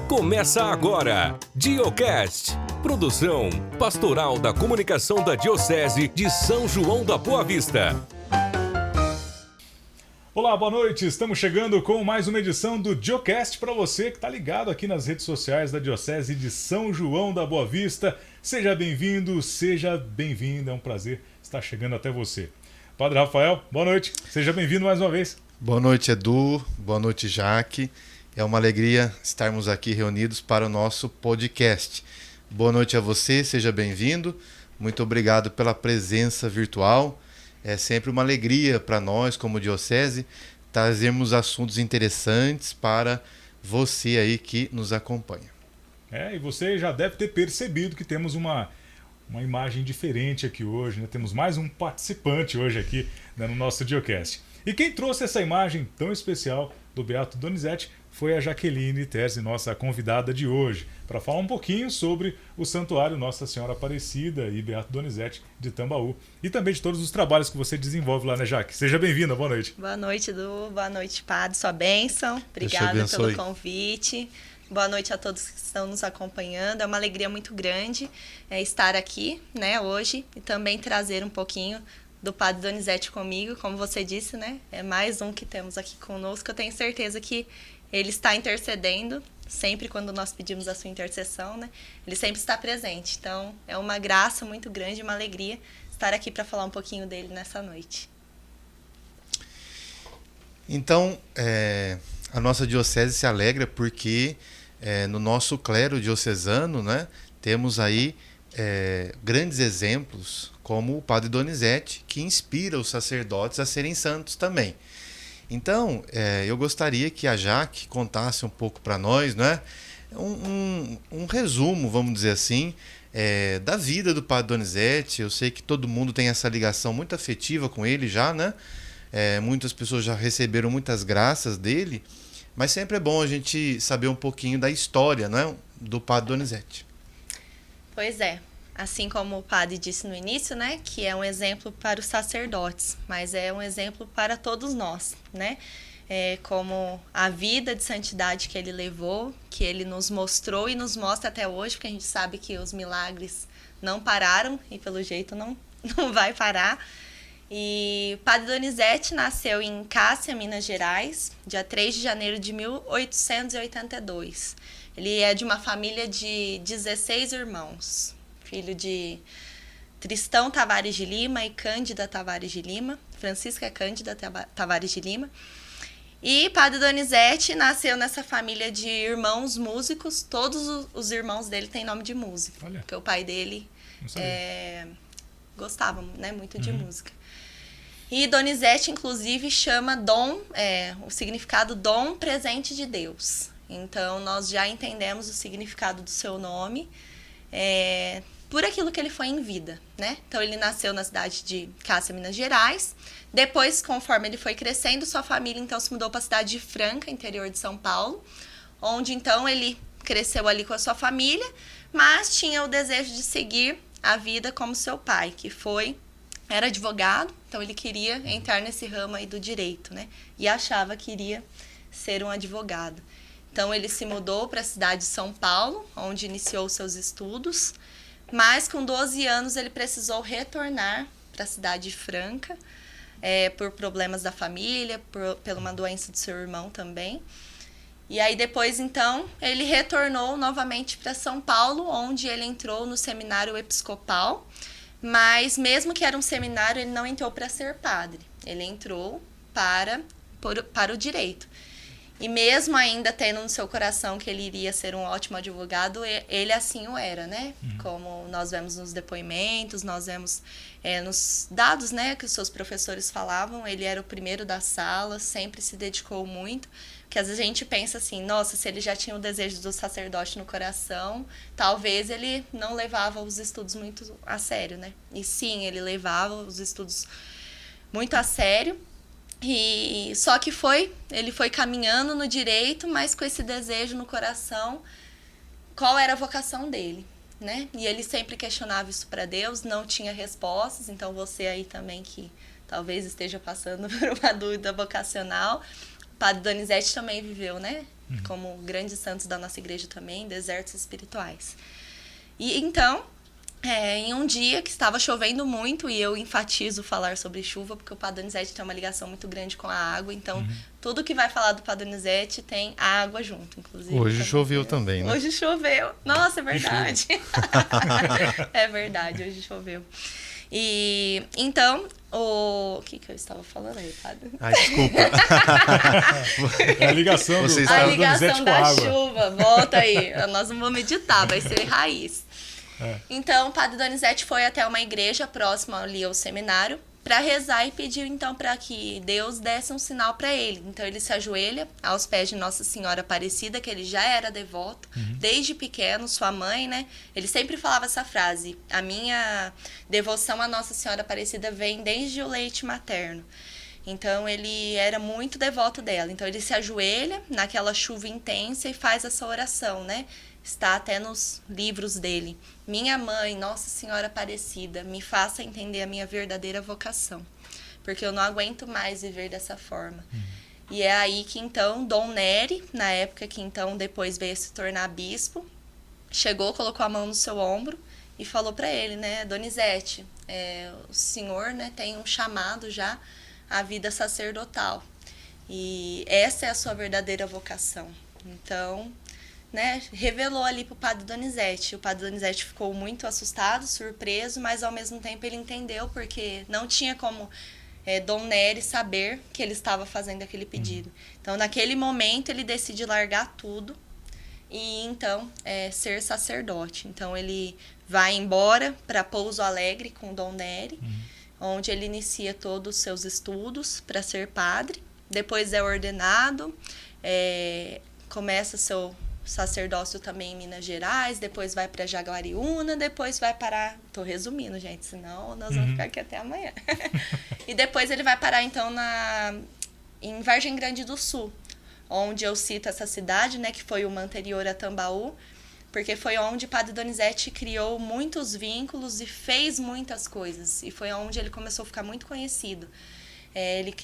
Começa agora, Diocast, produção pastoral da comunicação da Diocese de São João da Boa Vista. Olá, boa noite, estamos chegando com mais uma edição do Diocast para você que está ligado aqui nas redes sociais da Diocese de São João da Boa Vista. Seja bem-vindo, seja bem-vinda, é um prazer estar chegando até você. Padre Rafael, boa noite, seja bem-vindo mais uma vez. Boa noite, Edu, boa noite, Jaque. É uma alegria estarmos aqui reunidos para o nosso podcast. Boa noite a você, seja bem-vindo. Muito obrigado pela presença virtual. É sempre uma alegria para nós, como Diocese, trazermos assuntos interessantes para você aí que nos acompanha. E você já deve ter percebido que temos uma imagem diferente aqui hoje, né? Temos mais um participante hoje aqui, né, no nosso Diocast. E quem trouxe essa imagem tão especial do Beato Donizete foi a Jaqueline Terzi, nossa convidada de hoje, para falar um pouquinho sobre o Santuário Nossa Senhora Aparecida e Beato Donizete de Tambaú. E também de todos os trabalhos que você desenvolve lá, né, Jaque? Seja bem-vinda, boa noite. Boa noite, Edu. Boa noite, Padre. Sua bênção. Obrigada pelo convite. Boa noite a todos que estão nos acompanhando. É uma alegria muito grande estar aqui, né, hoje e também trazer um pouquinho do Padre Donizete comigo. Como você disse, né, é mais um que temos aqui conosco. Eu tenho certeza que ele está intercedendo, sempre quando nós pedimos a sua intercessão, né? Ele sempre está presente. Então, é uma graça muito grande, uma alegria estar aqui para falar um pouquinho dele nessa noite. Então, a nossa diocese se alegra porque no nosso clero diocesano, né, temos aí grandes exemplos, como o Padre Donizete, que inspira os sacerdotes a serem santos também. Então, eu gostaria que a Jaque contasse um pouco para nós, né, um resumo, vamos dizer assim, da vida do Padre Donizete. Eu sei que todo mundo tem essa ligação muito afetiva com ele já, né? Muitas pessoas já receberam muitas graças dele, mas sempre é bom a gente saber um pouquinho da história, né, do Padre Donizete. Pois é. Assim como o padre disse no início, né, que é um exemplo para os sacerdotes, mas é um exemplo para todos nós, né? Como a vida de santidade que ele levou, que ele nos mostrou e nos mostra até hoje, porque a gente sabe que os milagres não pararam e pelo jeito não vai parar. E o Padre Donizete nasceu em Cássia, Minas Gerais, dia 3 de janeiro de 1882. Ele é de uma família de 16 irmãos. Filho de Tristão Tavares de Lima e Cândida Tavares de Lima, Francisca Cândida Tavares de Lima. E Padre Donizete nasceu nessa família de irmãos músicos. Todos os irmãos dele têm nome de músico. Olha. Porque o pai dele gostava, né, muito de música. E Donizete, inclusive, chama dom, o significado dom presente de Deus. Então, nós já entendemos o significado do seu nome, por aquilo que ele foi em vida, né? Então, ele nasceu na cidade de Cássia, Minas Gerais. Depois, conforme ele foi crescendo, sua família, então, se mudou para a cidade de Franca, interior de São Paulo, onde, então, ele cresceu ali com a sua família, mas tinha o desejo de seguir a vida como seu pai, que era advogado, então ele queria entrar nesse ramo aí do direito, né? E achava que iria ser um advogado. Então, ele se mudou para a cidade de São Paulo, onde iniciou seus estudos, mas com 12 anos ele precisou retornar para a cidade de Franca, por problemas da família, por uma doença do seu irmão também. E aí depois, então, ele retornou novamente para São Paulo, onde ele entrou no seminário episcopal, mas mesmo que era um seminário, ele não entrou para ser padre, ele entrou para o direito. E mesmo ainda tendo no seu coração que ele iria ser um ótimo advogado, ele assim o era, né? Como nós vemos nos depoimentos, nós vemos nos dados, né, que os seus professores falavam, ele era o primeiro da sala, sempre se dedicou muito. Porque às vezes a gente pensa assim, nossa, se ele já tinha o desejo do sacerdote no coração, talvez ele não levava os estudos muito a sério, né? E sim, ele levava os estudos muito a sério. E só que ele foi caminhando no direito, mas com esse desejo no coração, qual era a vocação dele, né? E ele sempre questionava isso para Deus, não tinha respostas. Então você aí também que talvez esteja passando por uma dúvida vocacional, o Padre Donizete também viveu, né? como grandes santos da nossa igreja também, desertos espirituais. E então, em um dia que estava chovendo muito, e eu enfatizo falar sobre chuva, porque o Padre Donizete tem uma ligação muito grande com a água, então tudo que vai falar do Padre Donizete tem água junto, inclusive. Hoje choveu também, né? Hoje choveu. Nossa, é verdade. É verdade, hoje choveu. E então, o que eu estava falando aí, Padre? Ai, desculpa. É a ligação, Você do está- A Padre Donizete ligação com a da água. chuva, volta aí. Nós não vamos meditar, vai ser raiz. Então, o Padre Donizete foi até uma igreja próxima ali ao seminário para rezar e pediu então para que Deus desse um sinal para ele. Então ele se ajoelha aos pés de Nossa Senhora Aparecida, que ele já era devoto desde pequeno, sua mãe, né? Ele sempre falava essa frase: a minha devoção à Nossa Senhora Aparecida vem desde o leite materno. Então ele era muito devoto dela. Então ele se ajoelha naquela chuva intensa e faz essa oração, né? Está até nos livros dele. Minha mãe, Nossa Senhora Aparecida, me faça entender a minha verdadeira vocação, porque eu não aguento mais viver dessa forma. E é aí que então Dom Nery, na época que então depois veio se tornar bispo, chegou, colocou a mão no seu ombro e falou para ele, né, Donizete, o senhor, né, tem um chamado já à vida sacerdotal, e essa é a sua verdadeira vocação. Então, né, revelou ali para o Padre Donizete. O Padre Donizete ficou muito assustado, surpreso, mas ao mesmo tempo ele entendeu, porque não tinha como Dom Nery saber que ele estava fazendo aquele pedido. Então, naquele momento, ele decide largar tudo e, então, ser sacerdote. Então, ele vai embora para Pouso Alegre com Dom Nery, onde ele inicia todos os seus estudos para ser padre. Depois é ordenado, começa seu sacerdócio também em Minas Gerais, depois vai para Jaguariúna, depois vai parar... Tô resumindo, gente, senão nós vamos ficar aqui até amanhã. E depois ele vai parar, então, em Vargem Grande do Sul, onde eu cito essa cidade, né, que foi uma anterior a Tambaú, porque foi onde Padre Donizete criou muitos vínculos e fez muitas coisas, e foi onde ele começou a ficar muito conhecido. Ele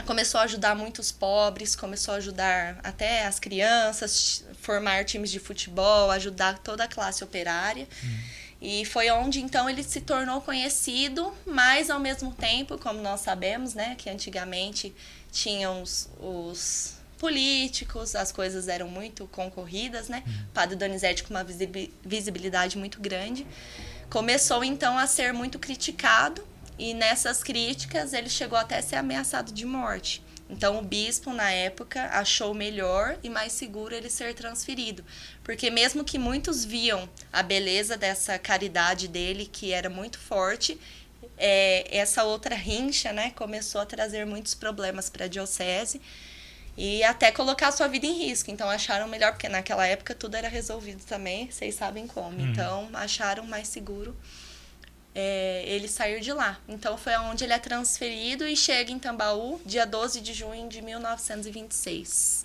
começou a ajudar muitos pobres, começou a ajudar até as crianças, formar times de futebol, ajudar toda a classe operária. E foi onde, então, ele se tornou conhecido, mas, ao mesmo tempo, como nós sabemos, né, que antigamente tinham os políticos, as coisas eram muito concorridas, né? Padre Donizete, com uma visibilidade muito grande, começou, então, a ser muito criticado. E nessas críticas ele chegou até a ser ameaçado de morte. Então o bispo, na época, achou melhor e mais seguro ele ser transferido. Porque mesmo que muitos viam a beleza dessa caridade dele, que era muito forte, essa outra rincha, né, começou a trazer muitos problemas para a diocese e até colocar a sua vida em risco. Então acharam melhor, porque naquela época tudo era resolvido também, vocês sabem como. Então acharam mais seguro ele sair de lá. Então foi onde ele é transferido e chega em Tambaú, dia 12 de junho de 1926.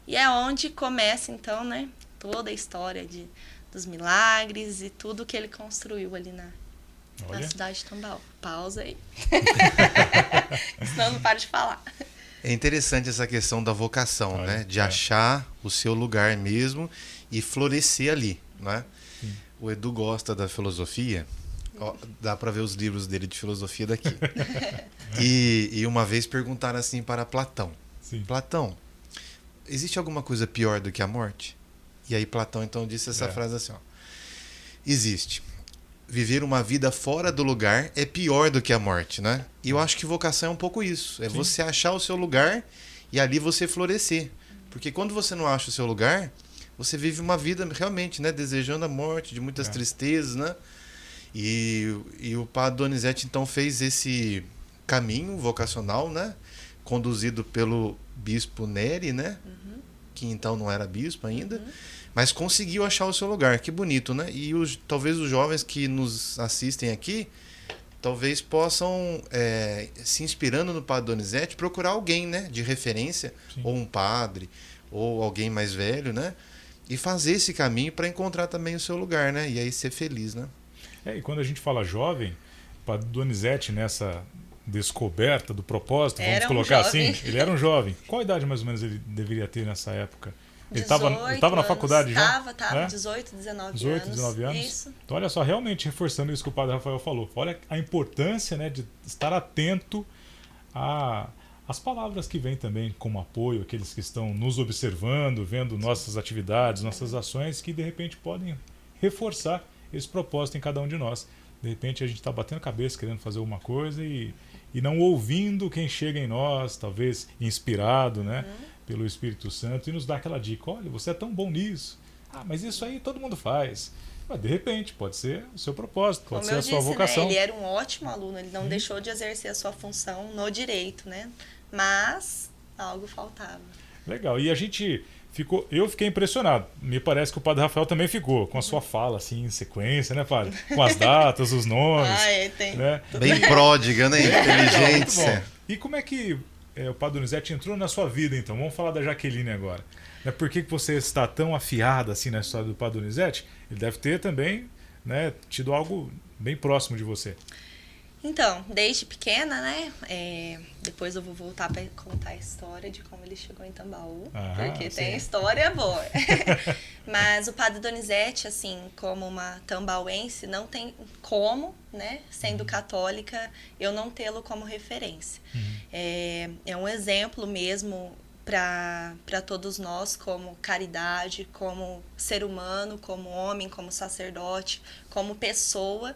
E é onde começa, então, né, toda a história dos milagres e tudo que ele construiu ali na cidade de Tambaú. Pausa aí. Senão não paro de falar. É interessante essa questão da vocação, né? De achar o seu lugar mesmo e florescer ali, né? O Edu gosta da filosofia. Ó, dá para ver os livros dele de filosofia daqui. E uma vez perguntaram assim para Platão. Platão, existe alguma coisa pior do que a morte? E aí Platão então disse essa frase assim, ó: existe. Viver uma vida fora do lugar é pior do que a morte, né? E eu acho que vocação é um pouco isso. É você achar o seu lugar e ali você florescer. Porque quando você não acha o seu lugar, você vive uma vida realmente, né, desejando a morte, de muitas tristezas, né? E o Padre Donizete então fez esse caminho vocacional, né, conduzido pelo bispo Nery, né, que então não era bispo ainda, mas conseguiu achar o seu lugar. Que bonito, né? E talvez os jovens que nos assistem aqui talvez possam, se inspirando no Padre Donizete, procurar alguém, né, de referência, ou um padre, ou alguém mais velho, né, e fazer esse caminho para encontrar também o seu lugar, né, e aí ser feliz, né? E quando a gente fala jovem, o Padre Donizete descoberta do propósito, vamos Era um colocar jovem. assim? Ele era um jovem. Qual idade mais ou menos ele deveria ter nessa época? Ele 18 estava na faculdade já? Tava, né? 18, 19 18, anos. 19 anos. Isso. Então, olha só, realmente reforçando isso que o Padre Rafael falou. Olha a importância, né, de estar atento às palavras que vêm também como apoio, aqueles que estão nos observando, vendo nossas atividades, nossas ações, que de repente podem reforçar esse propósito em cada um de nós. De repente a gente está batendo a cabeça querendo fazer alguma coisa e não ouvindo quem chega em nós, talvez inspirado, né, pelo Espírito Santo, e nos dá aquela dica: olha, você é tão bom nisso. Ah, mas isso aí todo mundo faz. Mas de repente pode ser o seu propósito, pode ser a sua vocação. Né, ele era um ótimo aluno, ele não deixou de exercer a sua função no direito, né? Mas algo faltava. Legal. E a gente eu fiquei impressionado. Me parece que o Padre Rafael também ficou com a sua fala assim em sequência, né, Padre? Com as datas, os nomes. Tem. Né? Bem pródiga, né? Inteligência. Muito bom. E como é que o Padre Donizete entrou na sua vida, então? Vamos falar da Jaqueline agora. Por que você está tão afiada assim na história do Padre Donizete? Ele deve ter também, né, tido algo bem próximo de você. Então, desde pequena, né? Depois eu vou voltar para contar a história de como ele chegou em Tambaú, porque sim. tem história boa. Mas o Padre Donizete, assim, como uma tambauense, não tem como, né? Sendo católica, eu não tê-lo como referência. É um exemplo mesmo para todos nós, como caridade, como ser humano, como homem, como sacerdote, como pessoa.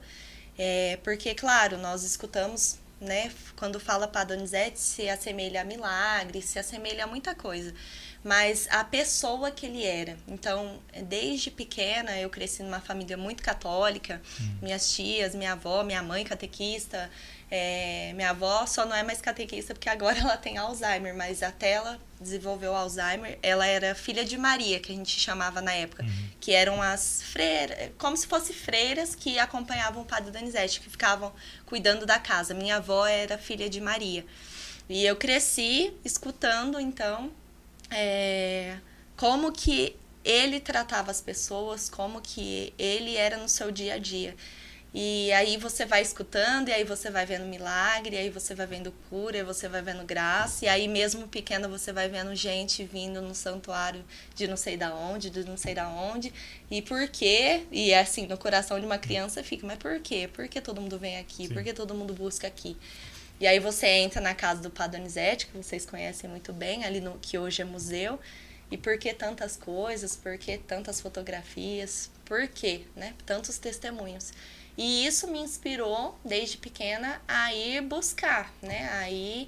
Porque, claro, nós escutamos, né, quando fala Padre Donizete, se assemelha a milagre, se assemelha a muita coisa, mas a pessoa que ele era. Então, desde pequena, eu cresci numa família muito católica, minhas tias, minha avó, minha mãe catequista. Minha avó só não é mais catequista porque agora ela tem Alzheimer, mas até ela desenvolveu Alzheimer, ela era filha de Maria, que a gente chamava na época, que eram as freiras, como se fossem freiras que acompanhavam o Padre Donizete, que ficavam cuidando da casa. Minha avó era filha de Maria. E eu cresci escutando, então, como que ele tratava as pessoas, como que ele era no seu dia a dia. E aí você vai escutando, e aí você vai vendo milagre, e aí você vai vendo cura, e você vai vendo graça, e aí mesmo pequena você vai vendo gente vindo no santuário de não sei da onde, e por quê? E assim, no coração de uma criança fica, mas por quê? Por que todo mundo vem aqui? Sim. Por que todo mundo busca aqui? E aí você entra na casa do Padre Donizete, que vocês conhecem muito bem, ali no que hoje é museu, e por que tantas coisas, por que tantas fotografias, por quê, né? Tantos testemunhos. E isso me inspirou, desde pequena, a ir buscar, né? A ir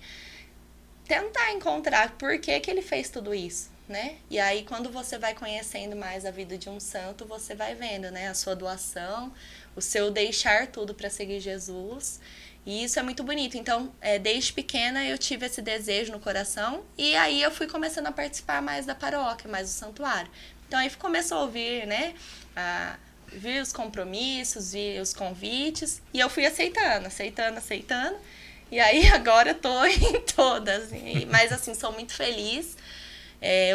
tentar encontrar por que ele fez tudo isso, né? E aí, quando você vai conhecendo mais a vida de um santo, você vai vendo, né? A sua doação, o seu deixar tudo para seguir Jesus. E isso é muito bonito. Então, desde pequena, eu tive esse desejo no coração. E aí, eu fui começando a participar mais da paróquia, mais do santuário. Então, aí começou a ouvir, né? Vi os compromissos, vi os convites, e eu fui aceitando. E aí agora eu tô em todas. Mas assim, sou muito feliz.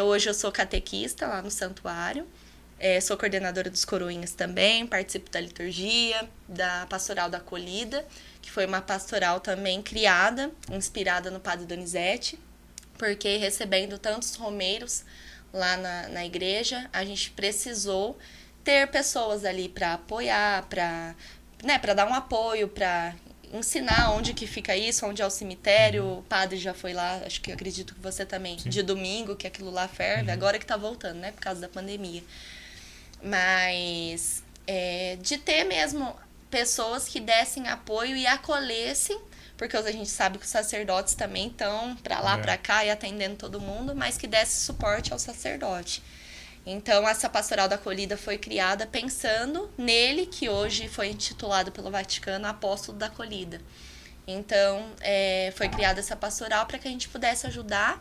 Hoje eu sou catequista lá no santuário. Sou coordenadora dos coroinhas também, participo da liturgia, da pastoral da acolhida, que foi uma pastoral também criada, inspirada no Padre Donizete, porque recebendo tantos romeiros lá na igreja, a gente precisou ter pessoas ali para apoiar, para dar um apoio, para ensinar onde que fica isso, onde é o cemitério. O padre já foi lá, acredito que você também, Sim. de domingo, que aquilo lá ferve, agora que tá voltando, né, por causa da pandemia. Mas de ter mesmo pessoas que dessem apoio e acolhessem, porque a gente sabe que os sacerdotes também estão para lá, para cá e atendendo todo mundo, mas que desse suporte ao sacerdote. Então, essa pastoral da acolhida foi criada pensando nele, que hoje foi intitulado pelo Vaticano Apóstolo da Acolhida. Então, foi criada essa pastoral para que a gente pudesse ajudar.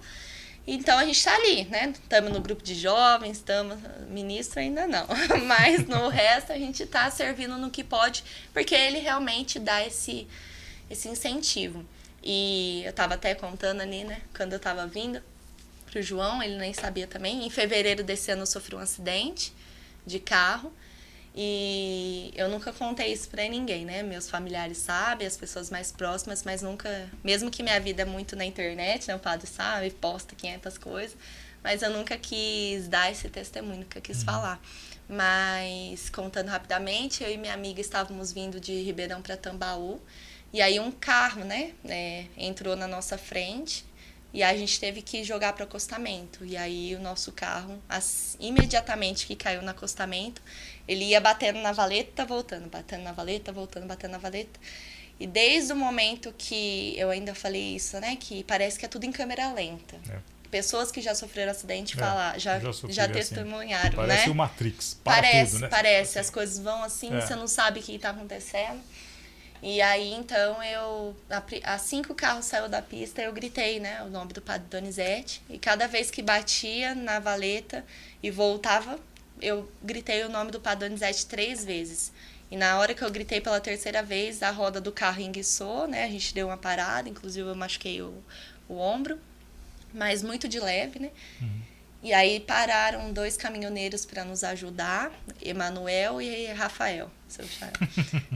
Então, a gente está ali, né? Estamos no grupo de jovens, estamos... Ministro ainda não. Mas no resto, a gente está servindo no que pode, porque ele realmente dá esse incentivo. E eu estava até contando ali, né? Quando eu estava vindo pro João, ele nem sabia também. Em fevereiro desse ano eu sofri um acidente de carro E eu nunca contei isso pra ninguém, né? Meus familiares sabem, as pessoas mais próximas, mas nunca... Mesmo que minha vida é muito na internet, né? O padre sabe, posta 500 coisas, mas eu nunca quis dar esse testemunho, nunca quis falar. Mas, contando rapidamente, eu e minha amiga estávamos vindo de Ribeirão para Tambaú, e aí um carro, né? Entrou na nossa frente, e a gente teve que jogar para o acostamento. E aí o nosso carro, imediatamente que caiu no acostamento, ele ia batendo na valeta, voltando, batendo na valeta, voltando, batendo na valeta. E desde o momento que eu ainda falei isso, né, que parece que é tudo em câmera lenta. Pessoas que já sofreram acidente já testemunharam, assim. Parece né? o Matrix, parece, tudo, né? Parece, as coisas vão assim, você não sabe o que está acontecendo. E aí, então, assim que o carro saiu da pista, eu gritei, né, o nome do padre Donizete. E cada vez que batia na valeta e voltava, eu gritei o nome do padre Donizete 3 vezes. E na hora que eu gritei pela 3ª vez, a roda do carro enguiçou, né, a gente deu uma parada, inclusive eu machuquei o ombro, mas muito de leve, né. E aí pararam 2 caminhoneiros para nos ajudar, Emanuel e Rafael. Seu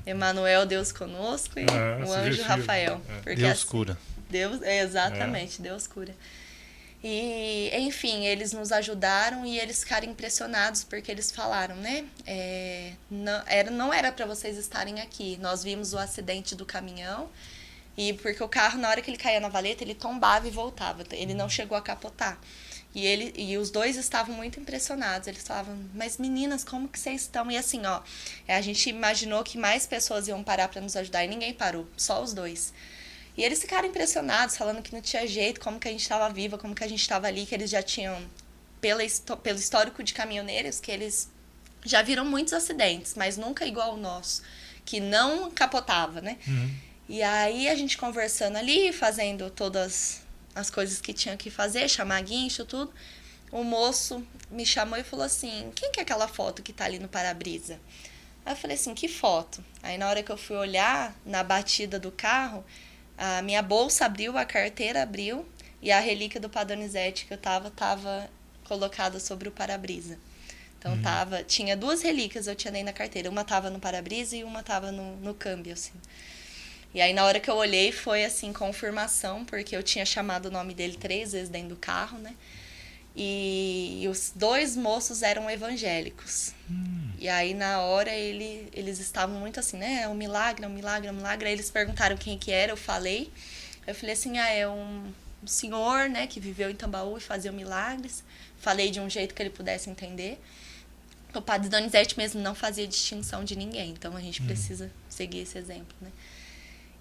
Emanuel, Deus conosco, e o anjo Rafael. Porque Deus cura. Exatamente, Deus cura. E, enfim, eles nos ajudaram e eles ficaram impressionados porque eles falaram, né? Não era para vocês estarem aqui. Nós vimos o acidente do caminhão e porque o carro, na hora que ele caía na valeta, ele tombava e voltava. Ele não chegou a capotar. E os 2 estavam muito impressionados. Eles falavam, mas meninas, como que vocês estão? E assim, ó, a gente imaginou que mais pessoas iam parar para nos ajudar e ninguém parou, só os 2. E eles ficaram impressionados, falando que não tinha jeito, como que a gente estava viva, como que a gente estava ali, que eles já tinham, pelo histórico de caminhoneiros, que eles já viram muitos acidentes, mas nunca igual o nosso, que não capotava, né? E aí a gente conversando ali, fazendo todas as coisas que tinha que fazer, chamar guincho, tudo. O moço me chamou e falou assim, quem que é aquela foto que tá ali no para-brisa? Aí eu falei assim, que foto? Aí na hora que eu fui olhar, na batida do carro, a minha bolsa abriu, a carteira abriu, e a relíquia do Padre Donizete que eu tava colocada sobre o para-brisa. Então tinha 2 relíquias, eu tinha nem na carteira. Uma tava no para-brisa e uma tava no câmbio, assim. E aí, na hora que eu olhei, foi, assim, confirmação, porque eu tinha chamado o nome dele 3 vezes dentro do carro, né? E os 2 moços eram evangélicos. E aí, na hora, eles estavam muito assim, né? É um milagre, é um milagre, é um milagre. Aí eles perguntaram quem que era, eu falei. Eu falei assim, é um senhor, né? Que viveu em Tambaú e fazia milagres. Falei de um jeito que ele pudesse entender. O Padre Donizete mesmo não fazia distinção de ninguém. Então, a gente precisa seguir esse exemplo, né?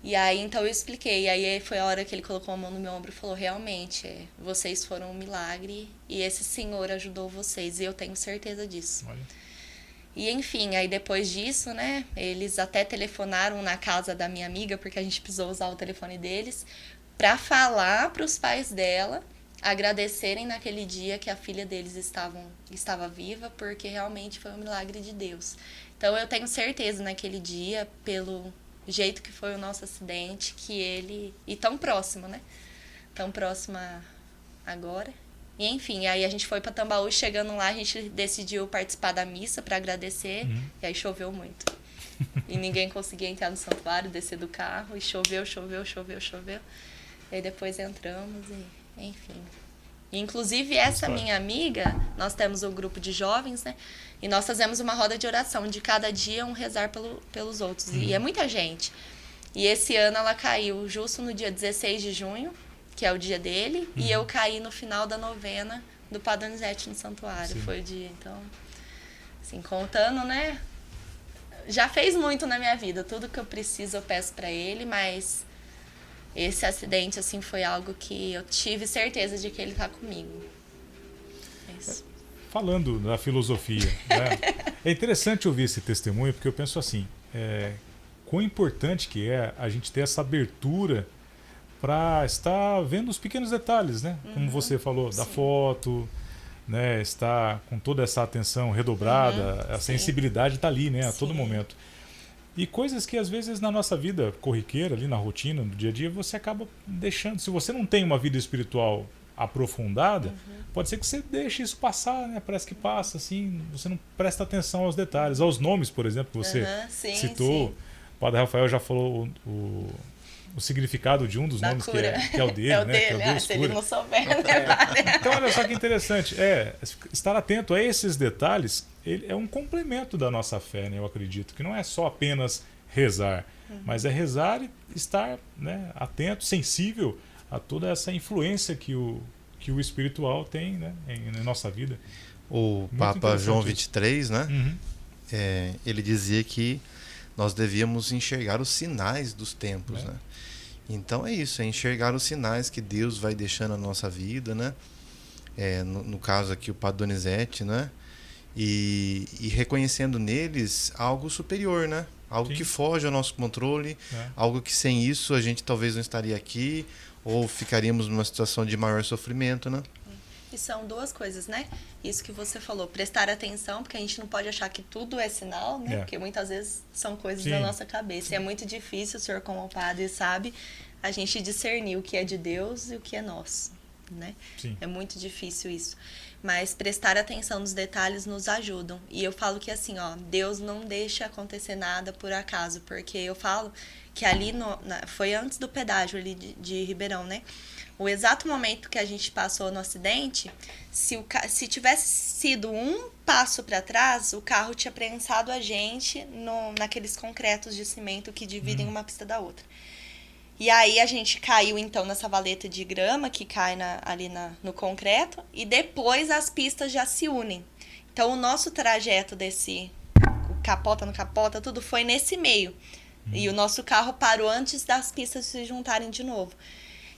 E aí, então, eu expliquei. E aí, foi a hora que ele colocou a mão no meu ombro e falou, realmente, vocês foram um milagre e esse senhor ajudou vocês. E eu tenho certeza disso. Olha. E, enfim, aí depois disso, né, eles até telefonaram na casa da minha amiga, porque a gente precisou usar o telefone deles, para falar para os pais dela agradecerem naquele dia que a filha deles estava viva, porque realmente foi um milagre de Deus. Então, eu tenho certeza naquele dia, pelo jeito que foi o nosso acidente, que ele... E tão próximo, né? Tão próximo agora. E, enfim, aí a gente foi para Tambaú, chegando lá, a gente decidiu participar da missa para agradecer, e aí choveu muito. E ninguém conseguia entrar no santuário, descer do carro, e choveu. E aí depois entramos, e enfim. E, inclusive, essa minha amiga, nós temos um grupo de jovens, né? E nós fazemos uma roda de oração, de cada dia um rezar pelos outros. E é muita gente. E esse ano ela caiu justo no dia 16 de junho, que é o dia dele, e eu caí no final da novena do Padre Donizete no santuário. Sim. Foi o dia, então, assim, contando, né? Já fez muito na minha vida, tudo que eu preciso eu peço para ele, mas esse acidente, assim, foi algo que eu tive certeza de que ele tá comigo. É isso. Falando da filosofia, né? É interessante ouvir esse testemunho, porque eu penso assim, quão importante que é a gente ter essa abertura para estar vendo os pequenos detalhes, né? Como você falou, da foto, né? Estar com toda essa atenção redobrada, a sensibilidade está ali, né? A todo momento. E coisas que às vezes na nossa vida corriqueira, ali na rotina, no dia a dia, você acaba deixando. Se você não tem uma vida espiritual aprofundada, pode ser que você deixe isso passar, né? Parece que passa, assim, você não presta atenção aos detalhes, aos nomes, por exemplo, que você citou. Sim. O Padre Rafael já falou o significado de um dos nomes, que é o dele, é o né? dele, Que é o Deus se cura. ele não souber, né? Então, olha só que interessante. Estar atento a esses detalhes é um complemento da nossa fé, né? Eu acredito. Que não é só apenas rezar, mas é rezar e estar, né, atento, sensível a toda essa influência que o espiritual tem, né, na nossa vida. O Muito Papa João interessante 23, né? Uhum. Ele dizia que nós devíamos enxergar os sinais dos tempos, É. né? Então é isso, é enxergar os sinais que Deus vai deixando na nossa vida, né? No caso aqui o Padre Donizete, né? E reconhecendo neles algo superior, né? Algo Sim. que foge ao nosso controle, É. algo que sem isso a gente talvez não estaria aqui ou ficaríamos numa situação de maior sofrimento, né? E são duas coisas, né? Isso que você falou, prestar atenção, porque a gente não pode achar que tudo é sinal, né? É. Porque muitas vezes são coisas Sim. da nossa cabeça. E é muito difícil, o senhor como padre sabe, a gente discernir o que é de Deus e o que é nosso, né? Sim. É muito difícil isso. Mas prestar atenção nos detalhes nos ajudam. E eu falo que assim, ó, Deus não deixa acontecer nada por acaso, porque eu falo que ali foi antes do pedágio ali de Ribeirão, né? O exato momento que a gente passou no acidente, se tivesse sido um passo para trás, o carro tinha prensado a gente naqueles concretos de cimento que dividem uma pista da outra. E aí a gente caiu então nessa valeta de grama que cai ali no concreto e depois as pistas já se unem. Então o nosso trajeto desse capota no capota, tudo foi nesse meio. E o nosso carro parou antes das pistas se juntarem de novo.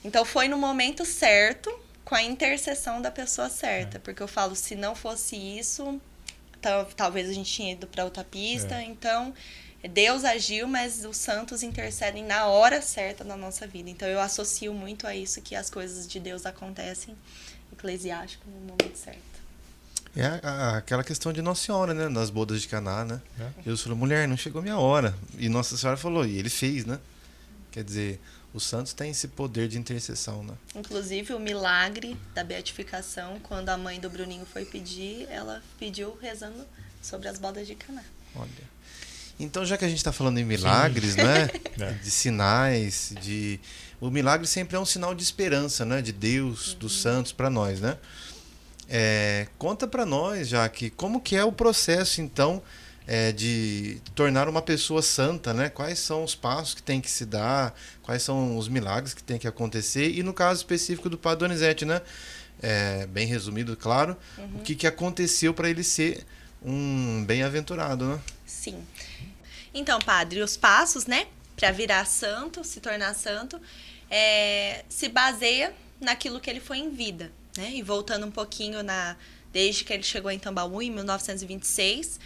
Então foi no momento certo, com a intercessão da pessoa certa. Porque eu falo, se não fosse isso, talvez a gente tinha ido para outra pista. Então, Deus agiu, mas os santos intercedem na hora certa na nossa vida. Então eu associo muito a isso, que as coisas de Deus acontecem eclesiástico no momento certo. Aquela questão de Nossa Senhora, né? Nas bodas de Caná, né? É. Jesus falou, mulher, não chegou minha hora. E Nossa Senhora falou, e ele fez, né? Quer dizer, os santos têm esse poder de intercessão, né? Inclusive o milagre da beatificação, quando a mãe do Bruninho foi pedir, ela pediu rezando sobre as bodas de Caná. Olha. Então, já que a gente está falando em milagres, né? De sinais, o milagre sempre é um sinal de esperança, né? De Deus, dos santos para nós, né? Conta para nós, Jaque, como que é o processo, então, de tornar uma pessoa santa, né? Quais são os passos que tem que se dar, quais são os milagres que tem que acontecer, e no caso específico do Padre Donizete, né? Bem resumido, claro, o que aconteceu para ele ser um bem-aventurado, né? Sim. Então, padre, os passos, né, para virar santo, se tornar santo, se baseia naquilo que ele foi em vida, né? E voltando um pouquinho desde que ele chegou em Tambaú, em 1926,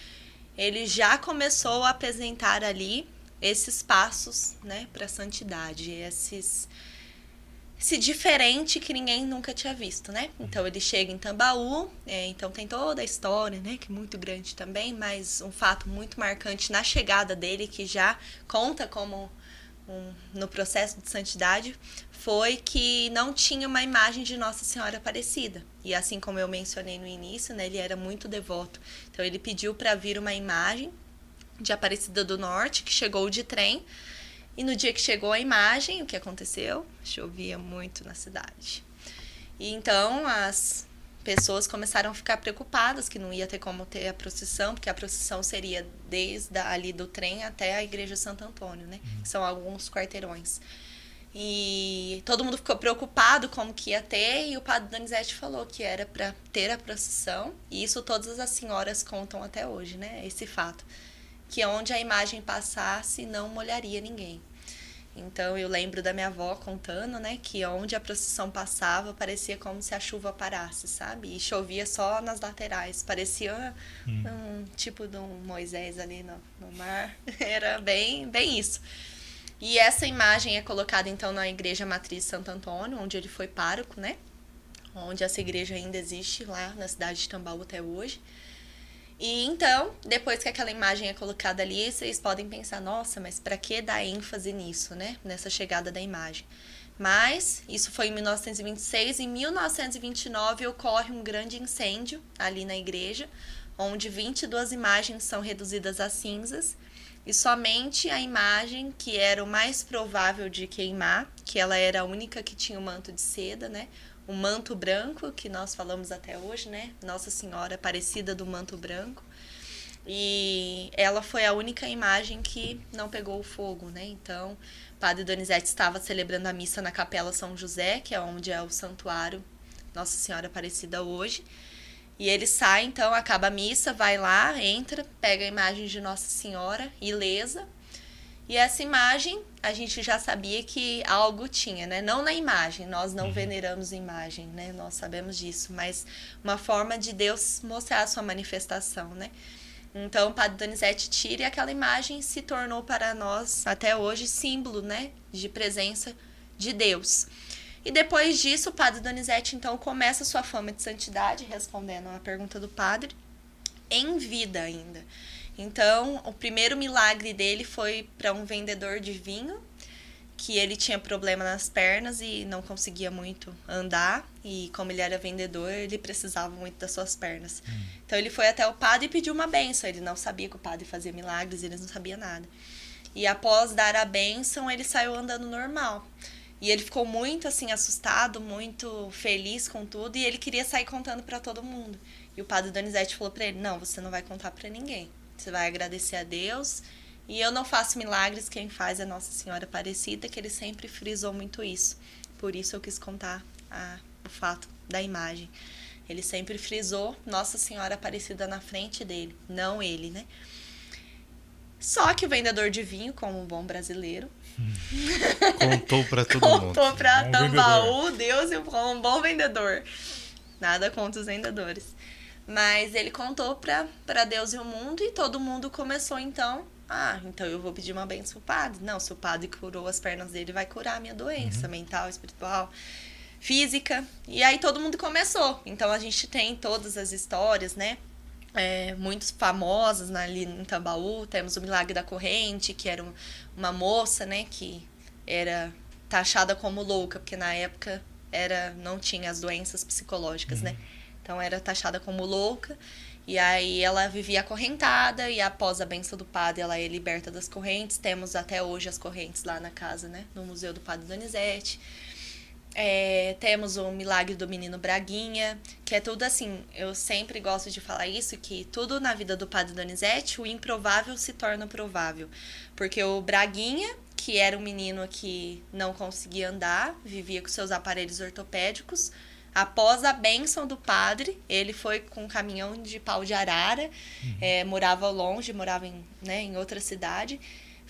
ele já começou a apresentar ali esses passos, né, para a santidade, esse diferente que ninguém nunca tinha visto, né? Então ele chega em Tambaú, então tem toda a história, né, que é muito grande também, mas um fato muito marcante na chegada dele, que já conta como no processo de santidade, foi que não tinha uma imagem de Nossa Senhora Aparecida. E assim como eu mencionei no início, né, ele era muito devoto. Então ele pediu para vir uma imagem de Aparecida do Norte, que chegou de trem. E no dia que chegou a imagem, o que aconteceu? Chovia muito na cidade. E então as pessoas começaram a ficar preocupadas que não ia ter como ter a procissão, porque a procissão seria desde ali do trem até a Igreja Santo Antônio, né? Que são alguns quarteirões. E todo mundo ficou preocupado como que ia ter, e o Padre Donizete falou que era para ter a procissão, e isso todas as senhoras contam até hoje, né? Esse fato. Que onde a imagem passasse não molharia ninguém. Então eu lembro da minha avó contando, né, que onde a procissão passava parecia como se a chuva parasse, sabe? E chovia só nas laterais, parecia um tipo de um Moisés ali no mar. Era bem isso. E essa imagem é colocada então na Igreja Matriz Santo Antônio, onde ele foi pároco, né? Onde essa igreja ainda existe lá na cidade de Tambaú até hoje. E então, depois que aquela imagem é colocada ali, vocês podem pensar, nossa, mas para que dar ênfase nisso, né? Nessa chegada da imagem. Mas isso foi em 1926. Em 1929 ocorre um grande incêndio ali na igreja, onde 22 imagens são reduzidas a cinzas. E somente a imagem que era o mais provável de queimar, que ela era a única que tinha o manto de seda, né? O manto branco, que nós falamos até hoje, né? Nossa Senhora Aparecida do Manto Branco. E ela foi a única imagem que não pegou fogo, né? Então, o padre Donizete estava celebrando a missa na Capela São José, que é onde é o santuário Nossa Senhora Aparecida hoje. E ele sai, então, acaba a missa, vai lá, entra, pega a imagem de Nossa Senhora, ilesa. E essa imagem, a gente já sabia que algo tinha, né? Não na imagem, nós não veneramos a imagem, né? Nós sabemos disso, mas uma forma de Deus mostrar a sua manifestação, né? Então, o padre Donizete tira e aquela imagem se tornou para nós, até hoje, símbolo, né? De presença de Deus. E depois disso, o padre Donizete, então, começa sua fama de santidade, respondendo a pergunta do padre, em vida ainda. Então, o primeiro milagre dele foi para um vendedor de vinho, que ele tinha problema nas pernas e não conseguia muito andar. E como ele era vendedor, ele precisava muito das suas pernas. Então, ele foi até o padre e pediu uma bênção. Ele não sabia que o padre fazia milagres, ele não sabia nada. E após dar a bênção, ele saiu andando normal. E ele ficou muito, assim, assustado, muito feliz com tudo. E ele queria sair contando para todo mundo. E o padre Donizete falou para ele, não, você não vai contar para ninguém. Você vai agradecer a Deus. E eu não faço milagres, quem faz é Nossa Senhora Aparecida, que ele sempre frisou muito isso. Por isso eu quis contar o fato da imagem. Ele sempre frisou Nossa Senhora Aparecida na frente dele, não ele, né? Só que o vendedor de vinho, como um bom brasileiro, Contou para todo mundo. Contou para Bom Tambaú, Deus, e como um bom vendedor. Nada contra os vendedores. Mas ele contou para Deus e o mundo, e todo mundo começou, então, então eu vou pedir uma bênção pro padre. Não, se o padre curou as pernas dele, vai curar a minha doença mental, espiritual, física. E aí todo mundo começou. Então a gente tem todas as histórias, né? Muito famosas ali em Tambaú. Temos o Milagre da Corrente, que era uma moça, né? Que era taxada como louca, porque na época não tinha as doenças psicológicas, né? Então era taxada como louca. E aí ela vivia acorrentada, e após a bênção do padre, ela é liberta das correntes. Temos até hoje as correntes lá na casa, né? No Museu do Padre Donizete. Temos o Milagre do Menino Braguinha, que é tudo assim, eu sempre gosto de falar isso, que tudo na vida do Padre Donizete, o improvável se torna provável. Porque o Braguinha, que era um menino que não conseguia andar, vivia com seus aparelhos ortopédicos, após a bênção do padre, ele foi com um caminhão de pau de arara, morava longe, morava em outra cidade,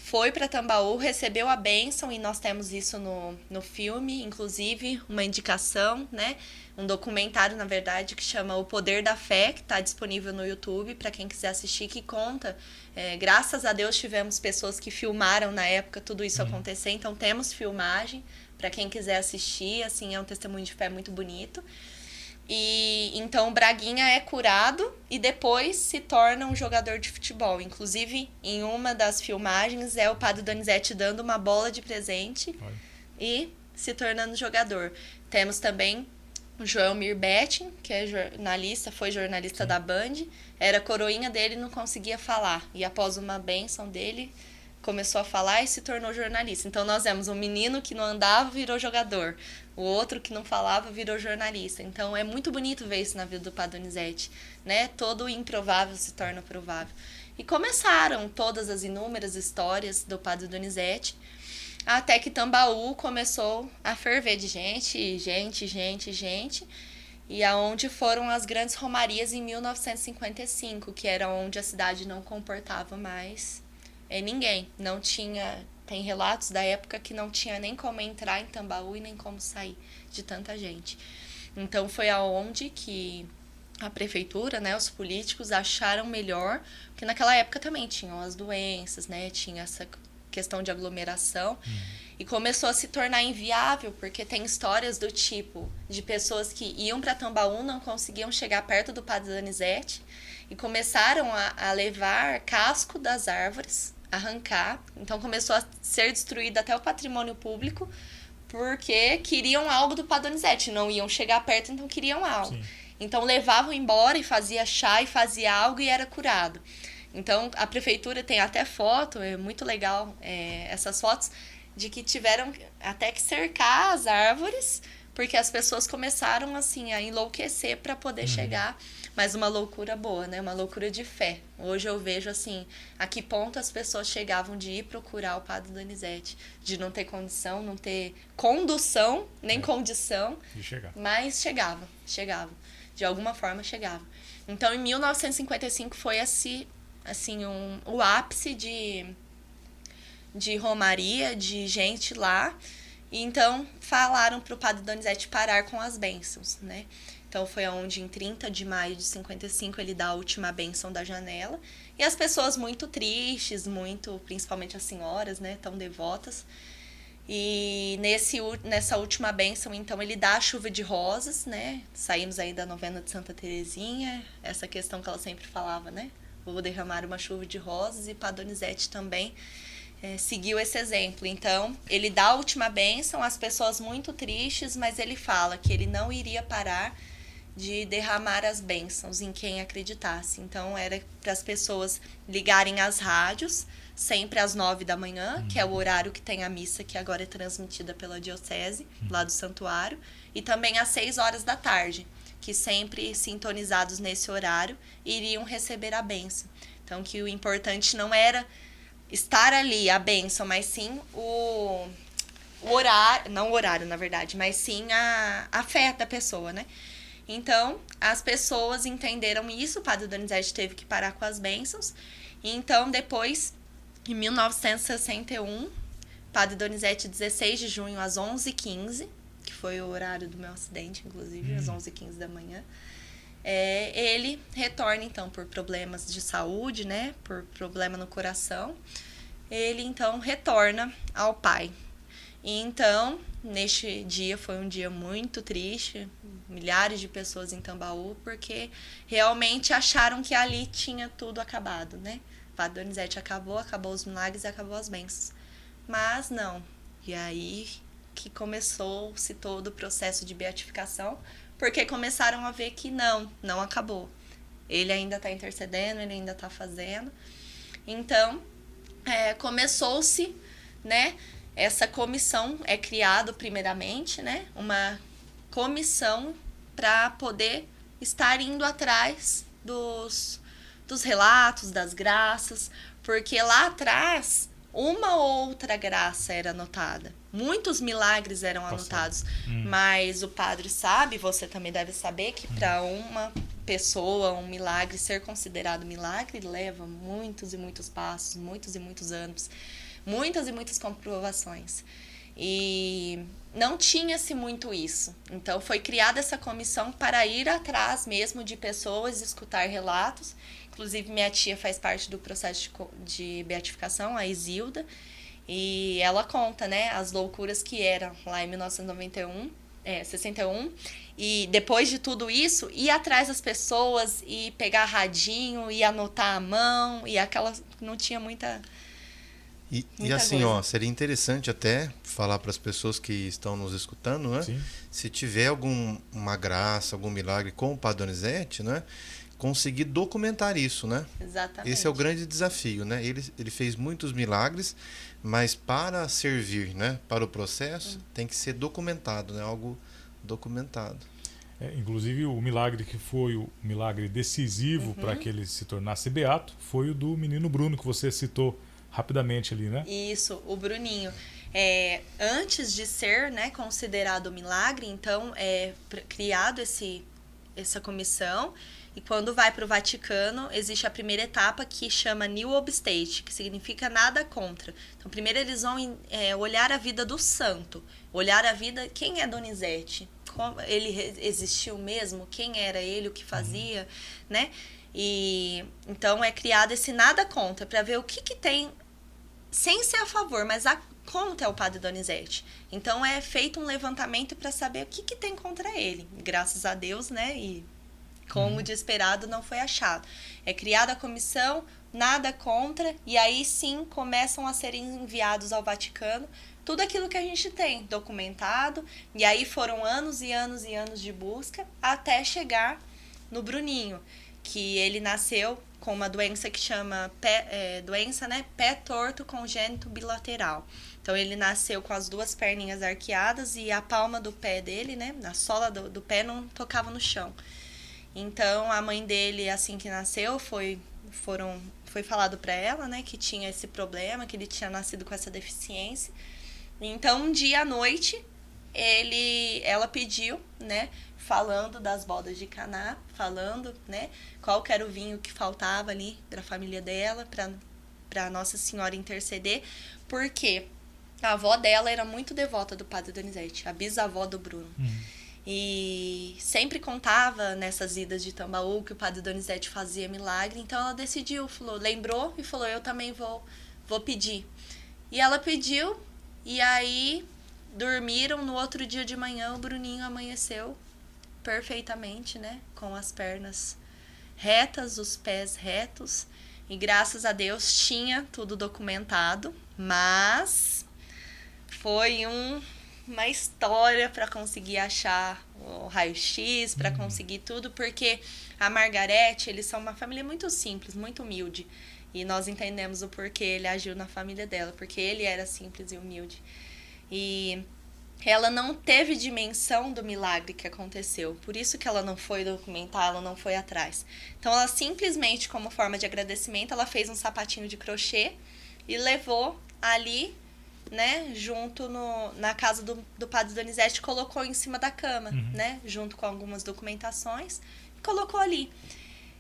foi para Tambaú, recebeu a bênção, e nós temos isso no filme, inclusive uma indicação, né? Um documentário, na verdade, que chama O Poder da Fé, que está disponível no YouTube para quem quiser assistir, que conta. Graças a Deus tivemos pessoas que filmaram na época tudo isso acontecer, então temos filmagem para quem quiser assistir, assim, é um testemunho de fé muito bonito. E então o Braguinha é curado e depois se torna um jogador de futebol. Inclusive, em uma das filmagens, é o padre Donizete dando uma bola de presente e se tornando jogador. Temos também o Joelmir Betting, que é jornalista, foi jornalista da Band, era coroinha dele e não conseguia falar. E após uma bênção dele, começou a falar e se tornou jornalista. Então nós vemos um menino que não andava, virou jogador. O outro que não falava, virou jornalista. Então é muito bonito ver isso na vida do Padre Donizete, né? Todo o improvável se torna provável. E começaram todas as inúmeras histórias do Padre Donizete, até que Tambaú começou a ferver de gente, e aonde foram as grandes romarias em 1955, que era onde a cidade não comportava mais ninguém. Não tinha, tem relatos da época que não tinha nem como entrar em Tambaú e nem como sair de tanta gente. Então foi aonde que a prefeitura, né, os políticos acharam melhor, porque naquela época também tinham as doenças, né, tinha essa questão de aglomeração, e começou a se tornar inviável, porque tem histórias do tipo de pessoas que iam para Tambaú, não conseguiam chegar perto do Padre Donizete, e começaram a levar casco das árvores, arrancar. Então começou a ser destruído até o patrimônio público porque queriam algo do Padre Donizete, não iam chegar perto, então queriam algo. Sim. Então levavam embora e fazia chá e fazia algo e era curado. Então a prefeitura tem até foto, é muito legal essas fotos, de que tiveram até que cercar as árvores, porque as pessoas começaram assim a enlouquecer para poder chegar. Mas uma loucura boa, né? Uma loucura de fé. Hoje eu vejo assim, a que ponto as pessoas chegavam de ir procurar o Padre Donizete, de não ter condição, não ter condução, nem condição, De chegar. mas chegava. De alguma forma chegava. Então, em 1955 foi o ápice de romaria, de gente lá. E então falaram para o Padre Donizete parar com as bênçãos, né? Então foi onde em 30 de maio de 55 ele dá a última bênção da janela. E as pessoas muito tristes, principalmente as senhoras, né, tão devotas. E nessa última bênção, então, ele dá a chuva de rosas, né? Saímos aí da novena de Santa Terezinha, essa questão que ela sempre falava, né? Vou derramar uma chuva de rosas, e Padre Donizete também seguiu esse exemplo. Então, ele dá a última bênção, as pessoas muito tristes, mas ele fala que ele não iria parar de derramar as bênçãos em quem acreditasse. Então, era para as pessoas ligarem as rádios, sempre às 9 da manhã, que é o horário que tem a missa, que agora é transmitida pela diocese, lá do santuário, e também às 6 horas da tarde, que sempre sintonizados nesse horário, iriam receber a bênção. Então, que o importante não era estar ali, a bênção, mas sim o horário, não o horário, na verdade, mas sim a fé da pessoa, né? Então, as pessoas entenderam isso, o Padre Donizete teve que parar com as bênçãos. E então, depois, em 1961, Padre Donizete, 16 de junho, às 11h15, que foi o horário do meu acidente, inclusive, às 11h15 da manhã, ele retorna, então, por problemas de saúde, né, por problema no coração, ele, então, retorna ao Pai. E, então, neste dia, foi um dia muito triste, milhares de pessoas em Tambaú, porque realmente acharam que ali tinha tudo acabado, né? Padre Donizete acabou os milagres e acabou as bênçãos. Mas não. E aí que começou-se todo o processo de beatificação, porque começaram a ver que não acabou. Ele ainda está intercedendo, ele ainda está fazendo. Então, começou-se, né? Essa comissão é criada primeiramente, né? Uma comissão para poder estar indo atrás dos relatos, das graças, porque lá atrás uma outra graça era anotada. Muitos milagres eram anotados, mas o padre sabe, você também deve saber, que para uma pessoa, um milagre ser considerado milagre, leva muitos e muitos passos, muitos e muitos anos, muitas e muitas comprovações. E não tinha-se muito isso. Então foi criada essa comissão para ir atrás mesmo de pessoas, escutar relatos. Inclusive minha tia faz parte do processo de beatificação, a Isilda, e ela conta, né, as loucuras que eram lá em 61, e depois de tudo isso, ir atrás das pessoas e pegar radinho e anotar à mão, e aquela não tinha muita E assim, ó, seria interessante até falar para as pessoas que estão nos escutando, né? Sim. Se tiver alguma graça, algum milagre com o Padre Donizete, né? Conseguir documentar isso, né? Exatamente. Esse é o grande desafio, né? Ele fez muitos milagres, mas para servir, né? Para o processo, tem que ser documentado, né? Algo documentado. Inclusive, o milagre que foi o milagre decisivo para que ele se tornasse beato foi o do menino Bruno, que você citou rapidamente ali, né? Isso, o Bruninho. Antes de ser, né, considerado milagre, então é criado essa comissão, e quando vai para o Vaticano, existe a primeira etapa que chama Nil Obstate, que significa nada contra. Então, primeiro eles vão olhar a vida do santo, olhar a vida, quem é Donizete? Como ele existiu mesmo? Quem era ele? O que fazia? Né? E então é criado esse nada contra, para ver o que tem, sem ser a favor, mas contra o Padre Donizete. Então é feito um levantamento para saber o que tem contra ele. Graças a Deus, né? E como de esperado, não foi achado. É criada a comissão, nada contra, e aí sim começam a ser enviados ao Vaticano tudo aquilo que a gente tem documentado, e aí foram anos e anos e anos de busca até chegar no Bruninho, que ele nasceu com uma doença que chama pé torto congênito bilateral. Então ele nasceu com as duas perninhas arqueadas e a palma do pé dele, né, na sola do pé não tocava no chão. Então a mãe dele, assim que nasceu, foi falado para ela, né, que tinha esse problema, que ele tinha nascido com essa deficiência. Então um dia à noite ela pediu, né, falando das bodas de Caná, falando, né, qual que era o vinho que faltava ali para a família dela, para Nossa Senhora interceder, porque a avó dela era muito devota do Padre Donizete, a bisavó do Bruno. E sempre contava nessas idas de Tambaú que o Padre Donizete fazia milagre, então ela decidiu, lembrou e falou, eu também vou pedir. E ela pediu, e aí dormiram, no outro dia de manhã o Bruninho amanheceu perfeitamente, né, com as pernas retas, os pés retos, e graças a Deus tinha tudo documentado, mas foi uma história para conseguir achar o raio-x, para conseguir tudo, porque a Margarete, eles são uma família muito simples, muito humilde, e nós entendemos o porquê ele agiu na família dela, porque ele era simples e humilde, e ela não teve dimensão do milagre que aconteceu. Por isso que ela não foi documentar, ela não foi atrás. Então, ela simplesmente, como forma de agradecimento, ela fez um sapatinho de crochê e levou ali, né, junto na casa do Padre Donizete, colocou em cima da cama, né, junto com algumas documentações, e colocou ali.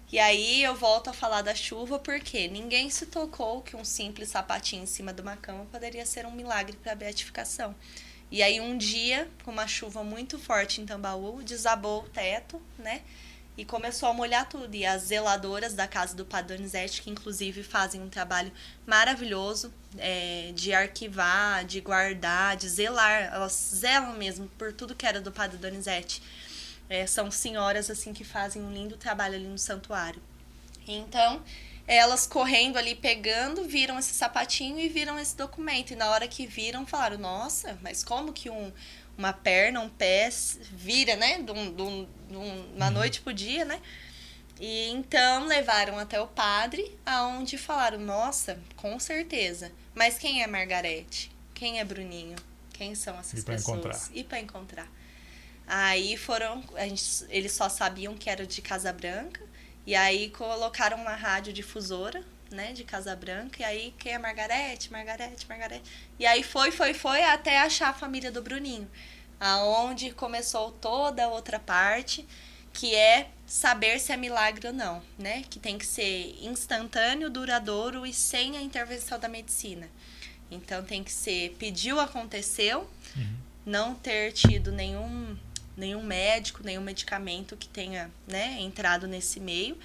E aí eu volto a falar da chuva, porque ninguém se tocou que um simples sapatinho em cima de uma cama poderia ser um milagre para a beatificação. E aí um dia, com uma chuva muito forte em Tambaú, desabou o teto, né? E começou a molhar tudo. E as zeladoras da casa do Padre Donizete, que inclusive fazem um trabalho maravilhoso de arquivar, de guardar, de zelar. Elas zelam mesmo por tudo que era do Padre Donizete. São senhoras assim que fazem um lindo trabalho ali no santuário. Então, elas correndo ali, pegando, viram esse sapatinho e viram esse documento. E na hora que viram, falaram, nossa, mas como que uma perna, um pé vira, né? De uma noite pro dia, né? E então levaram até o padre, aonde falaram, nossa, com certeza. Mas quem é Margarete? Quem é Bruninho? Quem são essas pessoas? E para encontrar. Aí eles só sabiam que era de Casa Branca. E aí colocaram uma radiodifusora, né, de Casa Branca. E aí, quem é Margarete? Margarete. E aí foi até achar a família do Bruninho. Aonde começou toda a outra parte, que é saber se é milagre ou não, né? Que tem que ser instantâneo, duradouro e sem a intervenção da medicina. Então tem que ser, pediu, aconteceu, não ter tido nenhum médico, nenhum medicamento que tenha, né, entrado nesse meio.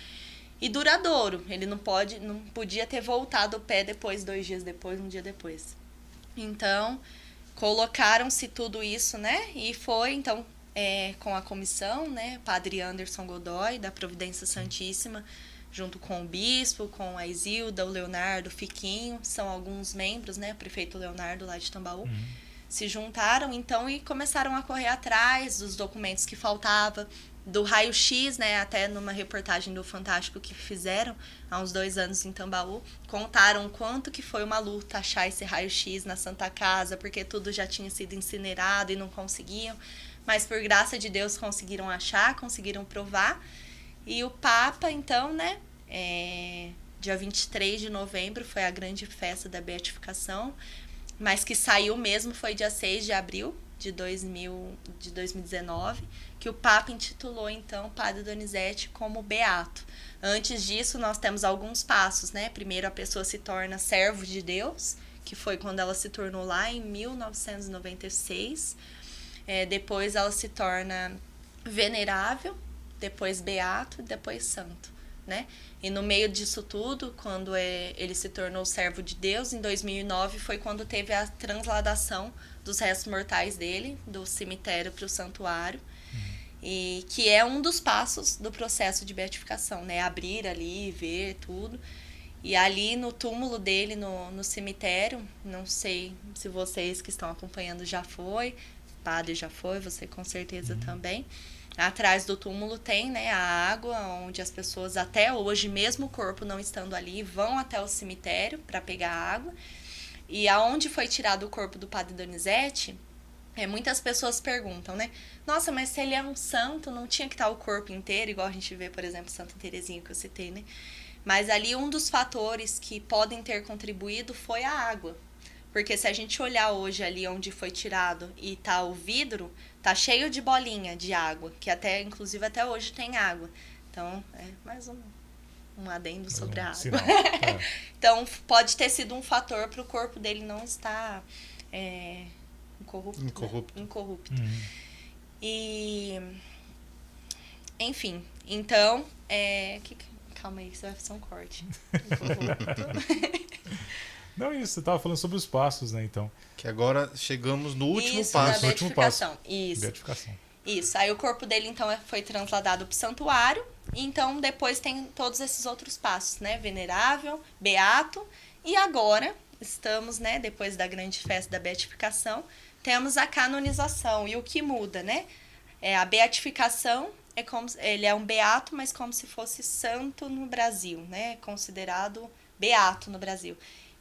E duradouro, ele não podia ter voltado o pé depois, 2 dias depois, um dia depois. Então, colocaram-se tudo isso, né, e foi, então, com a comissão, né, Padre Anderson Godoy, da Providência Santíssima, junto com o bispo, com a Isilda, o Leonardo, o Fiquinho, são alguns membros, né, o prefeito Leonardo lá de Tambaú, se juntaram, então, e começaram a correr atrás dos documentos que faltavam, do raio-x, né, até numa reportagem do Fantástico que fizeram há uns 2 anos em Tambaú, contaram quanto que foi uma luta achar esse raio-x na Santa Casa, porque tudo já tinha sido incinerado e não conseguiam, mas por graça de Deus conseguiram achar, conseguiram provar, e o Papa, então, né, dia 23 de novembro foi a grande festa da beatificação, mas que saiu mesmo foi dia 6 de abril de 2019, que o Papa intitulou, então, Padre Donizete como beato. Antes disso, nós temos alguns passos, né? Primeiro, a pessoa se torna servo de Deus, que foi quando ela se tornou lá em 1996. Depois, ela se torna venerável, depois beato, depois santo, né? E no meio disso tudo, quando ele se tornou servo de Deus, em 2009 foi quando teve a transladação dos restos mortais dele, do cemitério para o santuário. E que é um dos passos do processo de beatificação, né? Abrir ali, ver tudo. E ali no túmulo dele, no cemitério, não sei se vocês que estão acompanhando já foi, o padre já foi, você com certeza também. Atrás do túmulo tem, né, a água, onde as pessoas até hoje, mesmo o corpo não estando ali, vão até o cemitério para pegar água. E aonde foi tirado o corpo do padre Donizete, muitas pessoas perguntam, né? Nossa, mas se ele é um santo, não tinha que estar o corpo inteiro, igual a gente vê, por exemplo, Santa Teresinha que eu citei, né? Mas ali um dos fatores que podem ter contribuído foi a água. Porque se a gente olhar hoje ali onde foi tirado e tá o vidro, tá cheio de bolinha de água, que até, inclusive, até hoje tem água. Então, é mais um adendo sobre a água. Sinal. Então, pode ter sido um fator para o corpo dele não estar incorrupto. E, enfim, então, calma aí, isso vai ser um corte. Não, isso, você estava falando sobre os passos, né, então. Que agora chegamos no último Isso, passo. da No último passo. beatificação. Isso. Beatificação. Isso. Aí o corpo dele, então, foi trasladado para o santuário. E então, depois tem todos esses outros passos, né? Venerável, beato. E agora, estamos, né, depois da grande festa da beatificação, temos a canonização. E o que muda, né? A beatificação ele é um beato, mas como se fosse santo no Brasil, né? Considerado beato no Brasil.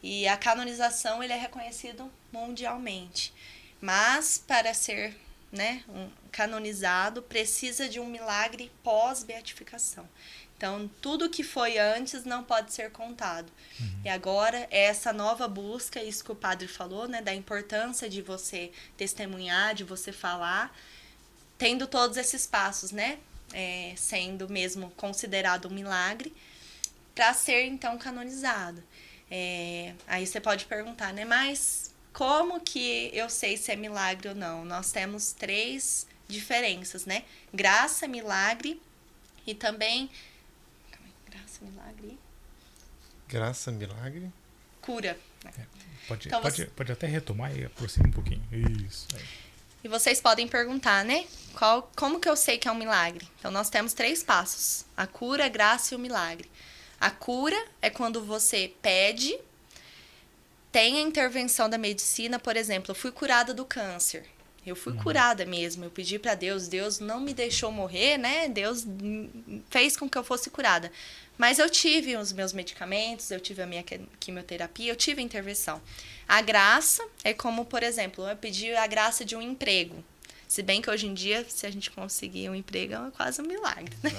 E a canonização, ele é reconhecido mundialmente. Mas, para ser, né, canonizado, precisa de um milagre pós-beatificação. Então, tudo que foi antes não pode ser contado. E agora, essa nova busca, isso que o padre falou, né, da importância de você testemunhar, de você falar, tendo todos esses passos, né, sendo mesmo considerado um milagre, para ser, então, canonizado. Aí você pode perguntar, né? Mas como que eu sei se é milagre ou não? Nós temos 3 diferenças, né? Graça, milagre e também... Graça, milagre... Graça, milagre. Cura. Né? Então, pode até retomar e aproxima um pouquinho. Isso. E vocês podem perguntar, né? Como que eu sei que é um milagre? Então, nós temos 3 passos. A cura, a graça e o milagre. A cura é quando você pede, tem a intervenção da medicina, por exemplo, eu fui curada do câncer. Eu fui curada mesmo, eu pedi para Deus, Deus não me deixou morrer, né? Deus fez com que eu fosse curada. Mas eu tive os meus medicamentos, eu tive a minha quimioterapia, eu tive a intervenção. A graça é como, por exemplo, eu pedi a graça de um emprego. Se bem que hoje em dia, se a gente conseguir um emprego, é quase um milagre, né?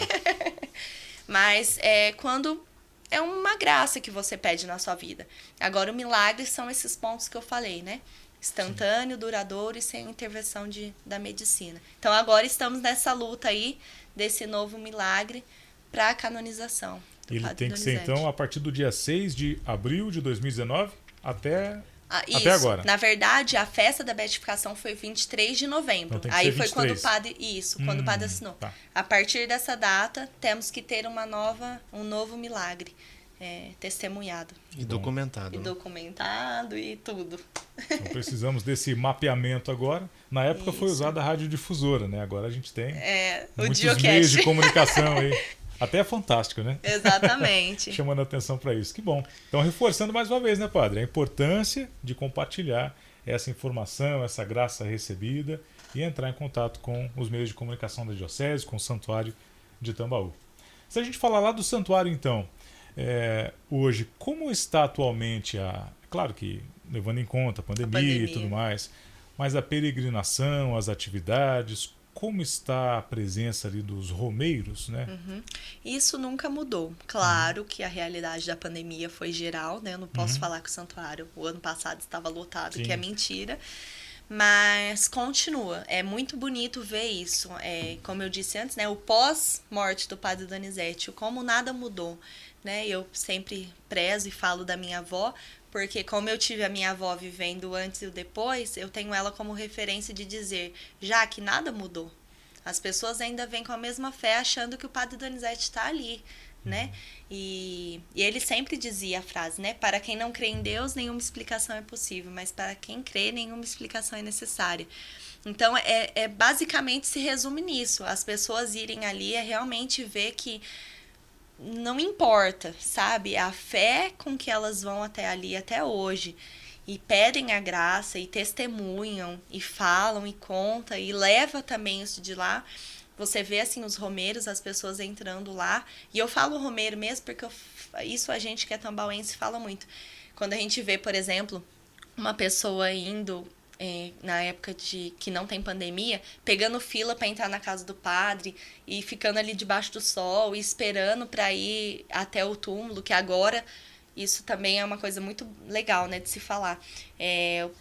Mas quando é uma graça que você pede na sua vida. Agora, o milagre são esses pontos que eu falei, né? Instantâneo, duradouro e sem intervenção da medicina. Então, agora estamos nessa luta aí desse novo milagre para a canonização. Ele tem que ser, então, a partir do dia 6 de abril de 2019 até agora. Na verdade, a festa da beatificação foi 23 de novembro. Então, aí foi quando o padre... quando o padre assinou. Tá. A partir dessa data, temos que ter um novo milagre testemunhado. E documentado. E documentado e tudo. Então, precisamos desse mapeamento agora. Na época foi usada a radiodifusora, né? Agora a gente tem muitos meios de comunicação aí. Até é fantástico, né? Exatamente. Chamando a atenção para isso. Que bom. Então, reforçando mais uma vez, né, padre? A importância de compartilhar essa informação, essa graça recebida e entrar em contato com os meios de comunicação da Diocese, com o Santuário de Tambaú. Se a gente falar lá do santuário, então, hoje, como está atualmente claro que levando em conta a pandemia e tudo mais, mas a peregrinação, as atividades, como está a presença ali dos romeiros, né? Isso nunca mudou. Claro que a realidade da pandemia foi geral, né? Eu não posso falar que o santuário o ano passado estava lotado, que é mentira. Mas continua. É muito bonito ver isso. Como eu disse antes, né? O pós-morte do padre Donizete, como nada mudou, né? Eu sempre prezo e falo da minha avó, porque como eu tive a minha avó vivendo antes e o depois, eu tenho ela como referência de dizer, já que nada mudou. As pessoas ainda vêm com a mesma fé achando que o padre Donizete está ali, né? E ele sempre dizia a frase, né? Para quem não crê em Deus, nenhuma explicação é possível, mas para quem crê, nenhuma explicação é necessária. Então, basicamente se resume nisso. As pessoas irem ali é realmente ver que não importa, sabe? A fé com que elas vão até ali, até hoje, e pedem a graça, e testemunham, e falam, e contam, e leva também isso de lá. Você vê, assim, os romeiros, as pessoas entrando lá. E eu falo romeiro mesmo porque isso a gente que é tambauense fala muito. Quando a gente vê, por exemplo, uma pessoa indo, na época que não tem pandemia, pegando fila para entrar na casa do padre e ficando ali debaixo do sol e esperando para ir até o túmulo, que agora... Isso também é uma coisa muito legal, né, de se falar.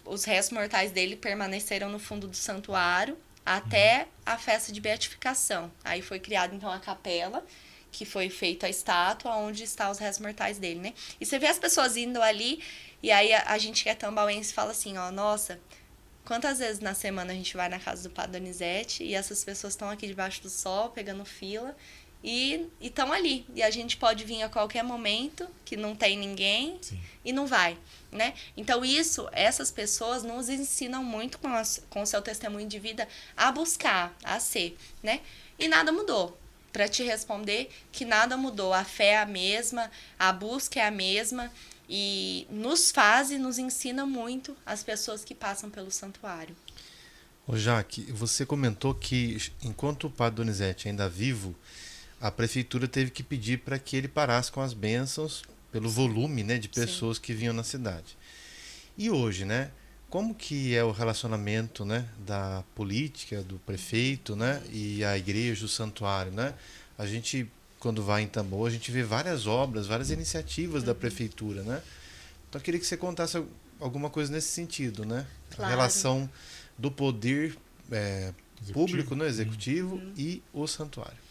Os restos mortais dele permaneceram no fundo do santuário até a festa de beatificação. Aí foi criada, então, a capela, que foi feita a estátua onde estão os restos mortais dele, né? E você vê as pessoas indo ali, e aí a gente que é tambauense fala assim, ó, nossa, quantas vezes na semana a gente vai na casa do Padre Donizete e essas pessoas estão aqui debaixo do sol, pegando fila, e estão ali. E a gente pode vir a qualquer momento, que não tem ninguém, sim, e não vai, né? Então, essas pessoas nos ensinam muito com o seu testemunho de vida a buscar, a ser, né? E nada mudou. Para te responder que nada mudou. A fé é a mesma, a busca é a mesma, e nos ensina muito as pessoas que passam pelo santuário. Ô Jaque, você comentou que enquanto o Padre Donizete ainda vivo, a prefeitura teve que pedir para que ele parasse com as bênçãos pelo volume, né, de pessoas, sim, que vinham na cidade. E hoje, né, como que é o relacionamento, né, da política, do prefeito, né, e a igreja, o santuário, né? A gente, quando vai em Tambaú, a gente vê várias obras, várias iniciativas da prefeitura, né? Então eu queria que você contasse alguma coisa nesse sentido, né? Claro. A relação do poder público, né, executivo, e o santuário.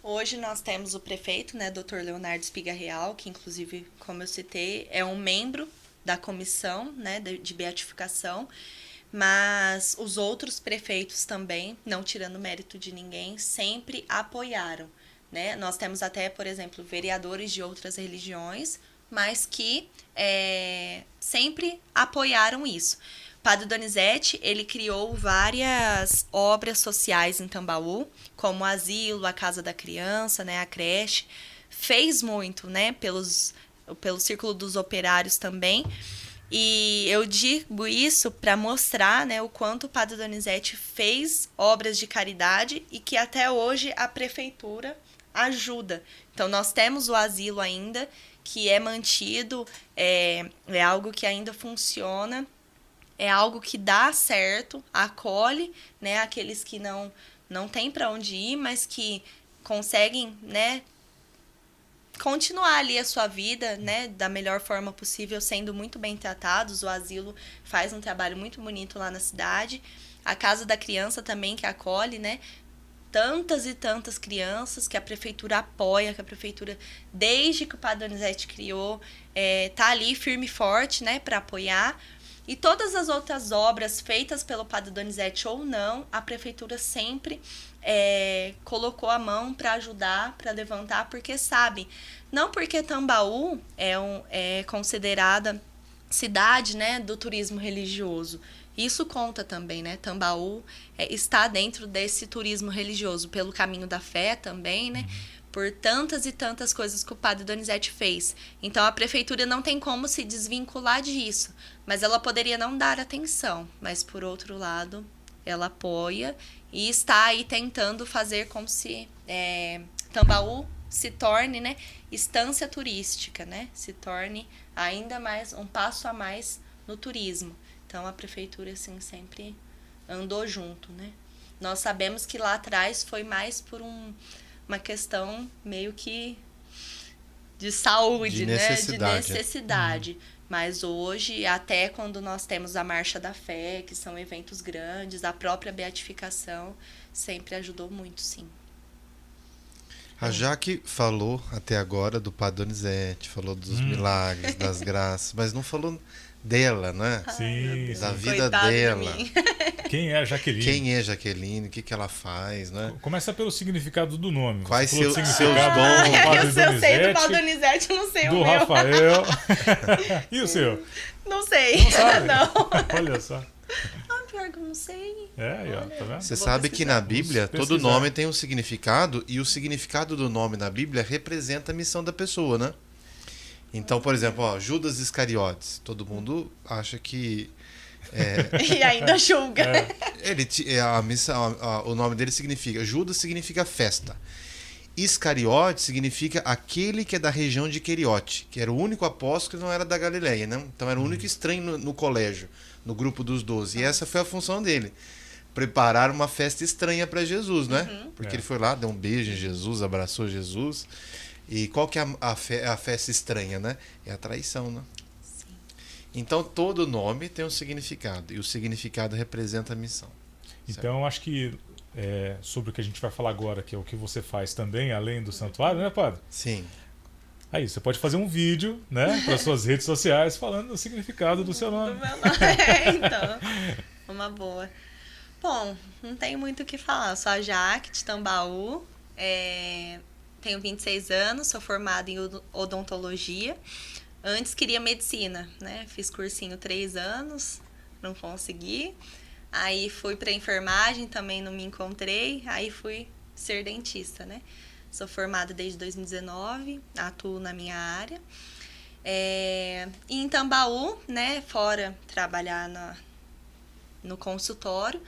Hoje nós temos o prefeito, né, Dr. Leonardo Espiga Real, que inclusive, como eu citei, é um membro da comissão, né, de beatificação, mas os outros prefeitos também, não tirando mérito de ninguém, sempre apoiaram, né? Nós temos até, por exemplo, vereadores de outras religiões, mas que sempre apoiaram isso. Padre Donizete, ele criou várias obras sociais em Tambaú, como o asilo, a Casa da Criança, né, a creche. Fez muito, né, pelo Círculo dos Operários também. E eu digo isso para mostrar, né, o quanto o Padre Donizete fez obras de caridade e que até hoje a prefeitura ajuda. Então, nós temos o asilo ainda, que é mantido, é algo que ainda funciona. É algo que dá certo, acolhe, né, aqueles que não têm para onde ir, mas que conseguem, né, continuar ali a sua vida, né, da melhor forma possível, sendo muito bem tratados. O asilo faz um trabalho muito bonito lá na cidade. A Casa da Criança também, que acolhe, né, tantas e tantas crianças, que a prefeitura apoia, que a prefeitura, desde que o Padre Donizete criou, tá ali firme e forte, né, para apoiar. E todas as outras obras feitas pelo Padre Donizete ou não, a prefeitura sempre colocou a mão para ajudar, para levantar, porque sabe, não porque Tambaú é considerada cidade, né, do turismo religioso. Isso conta também, né? Tambaú está dentro desse turismo religioso, pelo caminho da fé também, né? Por tantas e tantas coisas que o Padre Donizete fez. Então, a prefeitura não tem como se desvincular disso, mas ela poderia não dar atenção. Mas, por outro lado, ela apoia e está aí tentando fazer como se Tambaú se torne, né, estância turística, né? Se torne ainda mais, um passo a mais no turismo. Então, a prefeitura, assim, sempre andou junto, né? Nós sabemos que lá atrás foi mais por uma questão meio que de saúde, de né? De necessidade. necessidade. Mas hoje, até quando nós temos a Marcha da Fé, que são eventos grandes, a própria beatificação sempre ajudou muito, sim. A Jaque falou até agora do Padre Donizete, falou dos milagres, das graças, mas não falou dela, né? Sim, da vida Coitado dela. de mim. Quem é a Jaqueline? Quem é Jaqueline? O que ela faz, né? Começa pelo significado do nome. Quais Você falou seus do significado dons? do Padre Eu sei do Donizete, Padre Donizete, eu não sei o do meu. Rafael. E o seu? Não sei. Não sabe? Não. Olha só. Ah, pior que eu não sei. Aí, ó, tá vendo? Você Vou sabe que na Bíblia Vamos todo pesquisar. nome tem um significado e o significado do nome na Bíblia representa a missão da pessoa, né? Então, por exemplo, ó, Judas Iscariotes. Todo mundo acha que E ainda julga. o nome dele significa Judas significa festa. Iscariote significa aquele que é da região de Queriote, que era o único apóstolo que não era da Galileia, né? Então era o único estranho no colégio, no grupo dos 12. E essa foi a função dele. Preparar uma festa estranha para Jesus, né? Porque ele foi lá, deu um beijo em Jesus, abraçou Jesus. E qual que é a festa estranha, né? É a traição, né? Sim. Então todo nome tem um significado e o significado representa a missão. Então, acho que sobre o que a gente vai falar agora, que é o que você faz também, além do santuário, né, padre? Sim. Aí, você pode fazer um vídeo, né, para suas redes sociais, falando do significado do seu Do nome. meu nome. Então, uma boa. Bom, não tem muito o que falar. Eu sou a Jaque, de Tambaú. Tenho 26 anos, sou formada em odontologia. Antes queria medicina, né? Fiz cursinho 3 anos, não consegui. Aí fui para enfermagem, também não me encontrei. Aí fui ser dentista, né? Sou formada desde 2019, atuo na minha área. E em Tambaú, né? Fora trabalhar no consultório,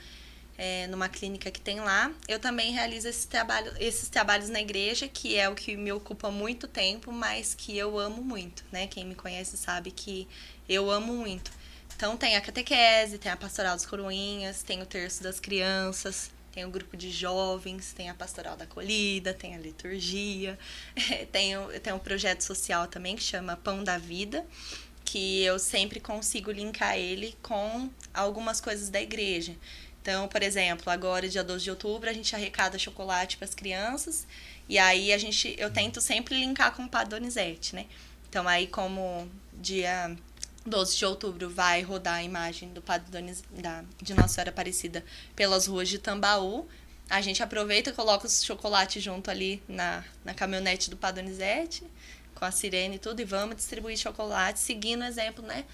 numa clínica que tem lá, eu também realizo esses trabalhos na igreja, que é o que me ocupa muito tempo, mas que eu amo muito, né? Quem me conhece sabe que eu amo muito. Então tem a catequese, tem a pastoral das coroinhas, tem o terço das crianças, tem o grupo de jovens, tem a pastoral da acolhida, tem a liturgia, tem um projeto social também que chama Pão da Vida, que eu sempre consigo linkar ele com algumas coisas da igreja. Então, por exemplo, agora, dia 12 de outubro, a gente arrecada chocolate para as crianças, e aí eu tento sempre linkar com o Padre Donizete, né? Então, aí como dia 12 de outubro vai rodar a imagem do Padre de Nossa Senhora Aparecida pelas ruas de Tambaú, a gente aproveita e coloca os chocolates junto ali na caminhonete do Padre Donizete, com a sirene e tudo, e vamos distribuir chocolate, seguindo o exemplo, né,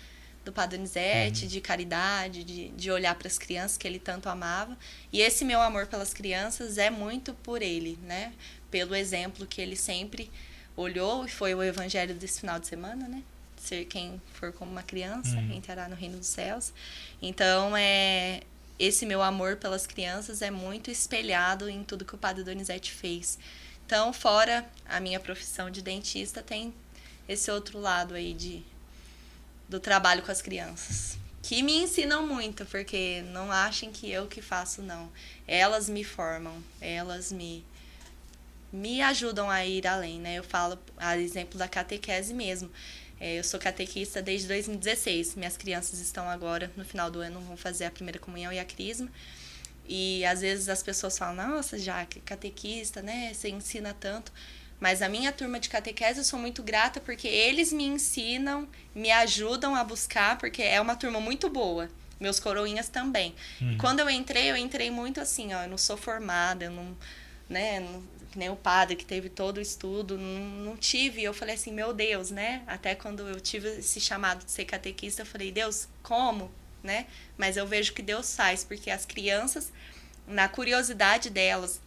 do Padre Donizete, de caridade, de olhar para as crianças que ele tanto amava. E esse meu amor pelas crianças é muito por ele, né, pelo exemplo que ele sempre olhou, e foi o evangelho desse final de semana, né? Ser quem for como uma criança, entrará no reino dos céus. Então, esse meu amor pelas crianças é muito espelhado em tudo que o Padre Donizete fez. Então, fora a minha profissão de dentista, tem esse outro lado aí do trabalho com as crianças, que me ensinam muito, porque não achem que eu que faço, não. Elas me formam, elas me ajudam a ir além, né? Eu falo, a exemplo da catequese mesmo. Eu sou catequista desde 2016. Minhas crianças estão agora, no final do ano, vão fazer a primeira comunhão e a crisma. E às vezes as pessoas falam, nossa, Jaque, catequista, né? Você ensina tanto. Mas a minha turma de catequese, eu sou muito grata porque eles me ensinam, me ajudam a buscar, porque é uma turma muito boa. Meus coroinhas também. Quando eu entrei muito assim, ó, eu não sou formada, eu não, né, que nem o padre que teve todo o estudo, não tive. Eu falei assim, meu Deus, né? Até quando eu tive esse chamado de ser catequista, eu falei, Deus, como? Né? Mas eu vejo que Deus faz, porque as crianças, na curiosidade delas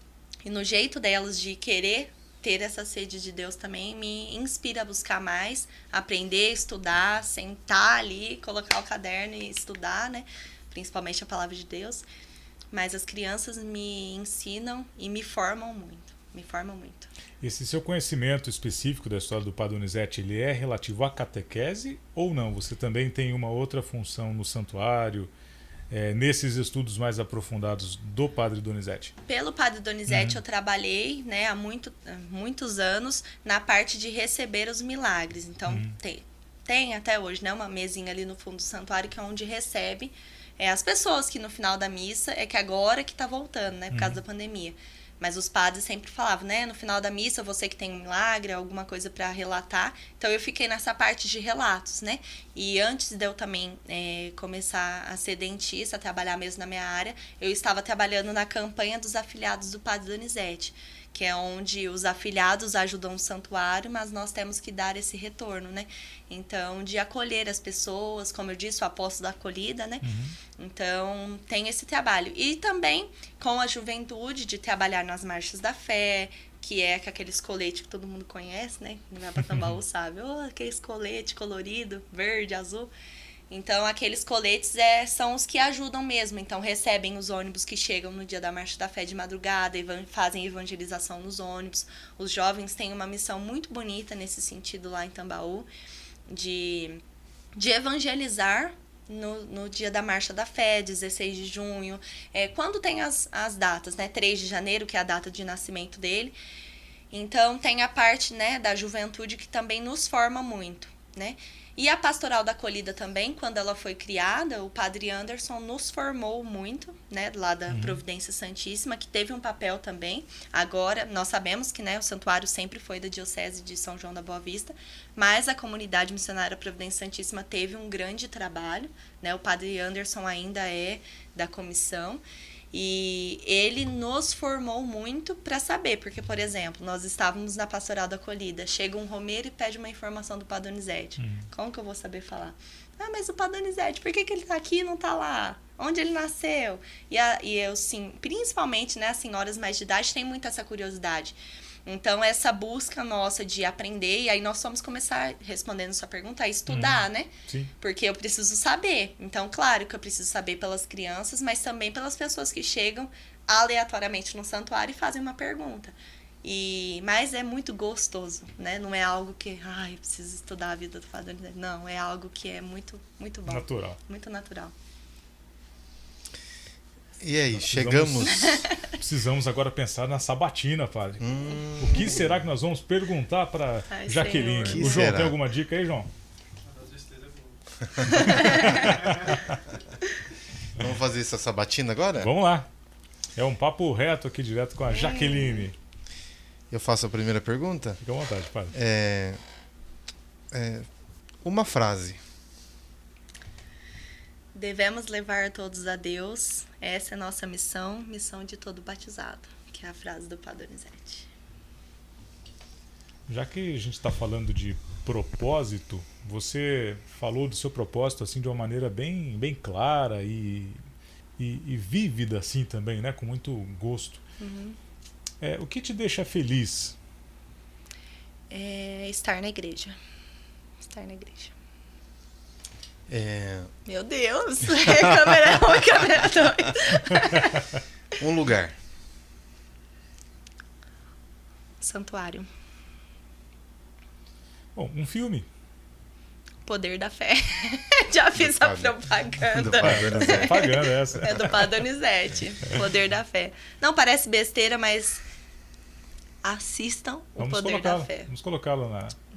e no jeito delas de querer ter essa sede de Deus também, me inspira a buscar mais, aprender, estudar, sentar ali, colocar o caderno e estudar, né? Principalmente a palavra de Deus. Mas as crianças me ensinam e me formam muito. Me formam muito. Esse seu conhecimento específico da história do Padre Donizete, ele é relativo à catequese ou não? Você também tem uma outra função no santuário, nesses estudos mais aprofundados do Padre Donizete? Pelo Padre Donizete eu trabalhei, né, há muitos anos na parte de receber os milagres. Então tem até hoje, né, uma mesinha ali no fundo do santuário que é onde recebe as pessoas que no final da missa, que agora que está voltando, né, por causa da pandemia. Mas os padres sempre falavam, né? No final da missa, você que tem um milagre, alguma coisa para relatar. Então, eu fiquei nessa parte de relatos, né? E antes de eu também começar a ser dentista, a trabalhar mesmo na minha área, eu estava trabalhando na campanha dos afiliados do Padre Donizete, que é onde os afiliados ajudam o santuário, mas nós temos que dar esse retorno, né? Então, de acolher as pessoas, como eu disse, o apóstolo da acolhida, né? Então, tem esse trabalho. E também com a juventude, de trabalhar nas marchas da fé, que é com aqueles coletes que todo mundo conhece, né? Quem vai pra Tambaú sabe. Aqueles coletes colorido, verde, azul. Então, aqueles coletes são os que ajudam mesmo. Então, recebem os ônibus que chegam no dia da Marcha da Fé de madrugada, fazem evangelização nos ônibus. Os jovens têm uma missão muito bonita nesse sentido lá em Tambaú, de evangelizar no dia da Marcha da Fé, 16 de junho. Quando tem as datas, né? 3 de janeiro, que é a data de nascimento dele. Então, tem a parte, né, da juventude que também nos forma muito, né? E a Pastoral da Acolhida também, quando ela foi criada, o Padre Anderson nos formou muito, né, lá da Providência Santíssima, que teve um papel também. Agora, nós sabemos que, né, o santuário sempre foi da Diocese de São João da Boa Vista, mas a comunidade missionária Providência Santíssima teve um grande trabalho, né? O Padre Anderson ainda é da comissão. E ele nos formou muito para saber, porque, por exemplo, nós estávamos na Pastoral da Acolhida, chega um romeiro e pede uma informação do Padre Donizete. Como que eu vou saber falar? Mas o Padre Donizete, por que ele está aqui e não está lá? Onde ele nasceu? E eu, sim, principalmente, né, as senhoras mais de idade têm muito essa curiosidade. Então, essa busca nossa de aprender, e aí nós vamos começar, respondendo sua pergunta, a estudar, né? Sim. Porque eu preciso saber. Então, claro que eu preciso saber pelas crianças, mas também pelas pessoas que chegam aleatoriamente no santuário e fazem uma pergunta. Mas é muito gostoso, né? Não é algo que, eu preciso estudar a vida do Padre Donizete. Não, é algo que é muito, muito bom. Natural. Muito natural. E aí, Precisamos agora pensar na sabatina, padre. O que será que nós vamos perguntar para Jaqueline? O João, tem alguma dica aí, João? Vamos fazer essa sabatina agora? Vamos lá. É um papo reto aqui, direto com a Jaqueline. Eu faço a primeira pergunta? Fica à vontade, padre. Uma frase. Devemos levar todos a Deus. Essa é a nossa missão de todo batizado, que é a frase do Padre Donizete. Já que a gente está falando de propósito, você falou do seu propósito assim de uma maneira bem, bem clara e vívida assim também, né? Com muito gosto. O que te deixa feliz? Estar na igreja. Estar na igreja. Meu Deus! Câmera 1 e câmera 2. Um lugar. Santuário. Bom, um filme. Poder da Fé. Já fiz a propaganda. Propaganda essa. É do Padre Donizete. Poder da Fé. Não parece besteira, mas assistam o Poder da Fé. Vamos colocá-lo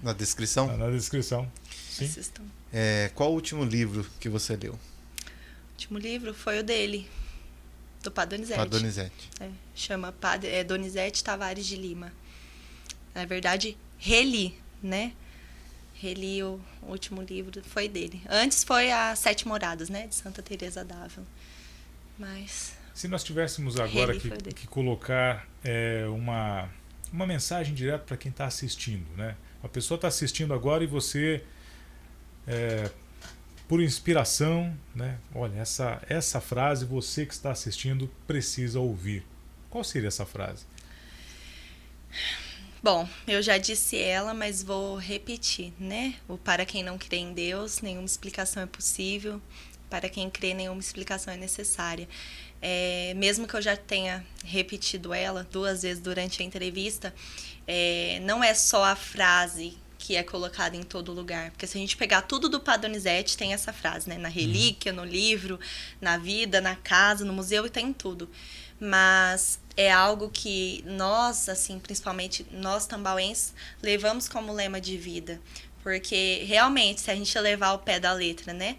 na descrição? Na descrição. Sim. Assistam. Qual o último livro que você leu? O último livro foi o dele, do Padre Donizete. Padre Donizete. Chama Donizete Tavares de Lima. Na verdade, reli, né? Reli o último livro, foi dele. Antes foi as 7 Moradas, né? De Santa Teresa d'Ávila. Mas... Se nós tivéssemos agora que colocar uma mensagem direta para quem está assistindo, né? A pessoa está assistindo agora e você... por inspiração, né? Olha, essa frase você que está assistindo precisa ouvir. Qual seria essa frase? Bom, eu já disse ela, mas vou repetir, né? Para quem não crê em Deus, nenhuma explicação é possível. Para quem crê, nenhuma explicação é necessária. Mesmo que eu já tenha repetido ela 2 vezes durante a entrevista, não é só a frase que é colocada em todo lugar. Porque se a gente pegar tudo do Padre Donizete, tem essa frase, né? Na relíquia, no livro, na vida, na casa, no museu, e tem tudo. Mas é algo que nós, assim, principalmente nós tambauenses, levamos como lema de vida. Porque, realmente, se a gente levar ao pé da letra, né?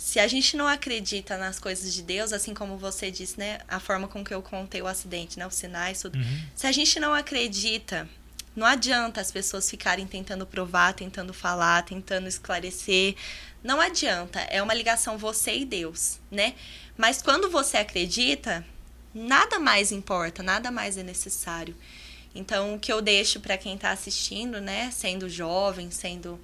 se a gente não acredita nas coisas de Deus, assim como você disse, né? A forma com que eu contei o acidente, né? Os sinais, tudo. Se a gente não acredita, não adianta as pessoas ficarem tentando provar, tentando falar, tentando esclarecer. Não adianta. É uma ligação você e Deus, né? Mas quando você acredita, nada mais importa, nada mais é necessário. Então, o que eu deixo para quem está assistindo, né? Sendo jovem, sendo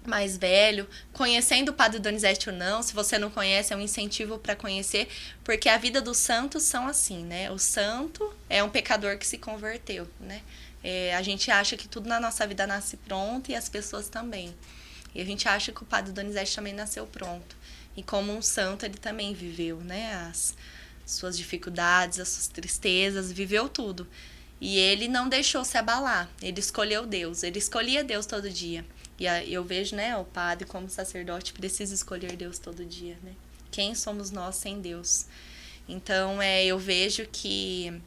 mais velho, conhecendo o Padre Donizete ou não, se você não conhece, é um incentivo para conhecer, porque a vida dos santos são assim, né? O santo é um pecador que se converteu, né? A gente acha que tudo na nossa vida nasce pronto e as pessoas também. E a gente acha que o Padre Donizete também nasceu pronto. E como um santo, ele também viveu, né? As suas dificuldades, as suas tristezas, viveu tudo. E ele não deixou se abalar, ele escolheu Deus, ele escolhia Deus todo dia. E eu vejo, né, o padre como sacerdote precisa escolher Deus todo dia, né? Quem somos nós sem Deus? Então, eu vejo que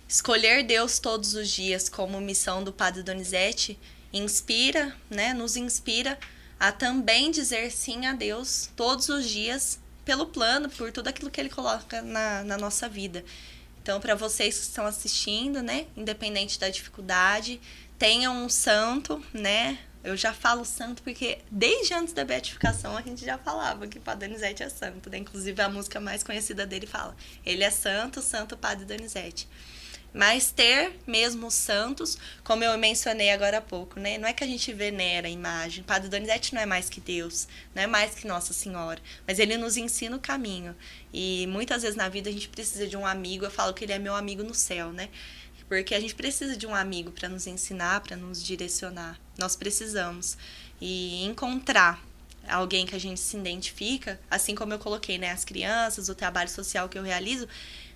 escolher Deus todos os dias como missão do Padre Donizete inspira, né, nos inspira a também dizer sim a Deus todos os dias pelo plano, por tudo aquilo que ele coloca na nossa vida. Então, para vocês que estão assistindo, né, independente da dificuldade, tenham um santo, né? Eu já falo santo porque desde antes da beatificação a gente já falava que o Padre Donizete é santo, né? Inclusive a música mais conhecida dele fala: ele é santo, santo Padre Donizete. Mas ter mesmo os santos, como eu mencionei agora há pouco, né? Não é que a gente venera a imagem. Padre Donizete não é mais que Deus, não é mais que Nossa Senhora, mas ele nos ensina o caminho. E muitas vezes na vida a gente precisa de um amigo. Eu falo que ele é meu amigo no céu, né? Porque a gente precisa de um amigo para nos ensinar, para nos direcionar. Nós precisamos. E encontrar alguém que a gente se identifica, assim como eu coloquei, né, as crianças, o trabalho social que eu realizo,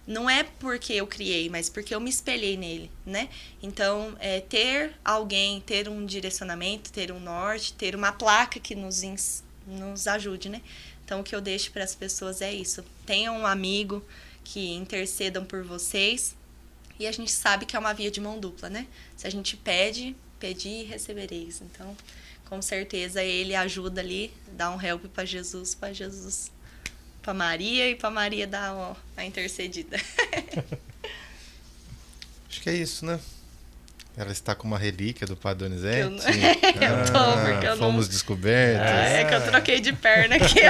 não é porque eu criei, mas porque eu me espelhei nele, né? Então, ter alguém, ter um direcionamento, ter um norte, ter uma placa que nos ajude, né? Então, o que eu deixo para as pessoas é isso. Tenham um amigo que intercedam por vocês. E a gente sabe que é uma via de mão dupla, né? Se a gente pede, pedi e recebereis. Então, com certeza, ele ajuda ali, dá um help para Jesus para Maria e para Maria dar a intercedida. Acho que é isso, né? Ela está com uma relíquia do Padre Donizete. Fomos descobertos. É que eu troquei de perna aqui.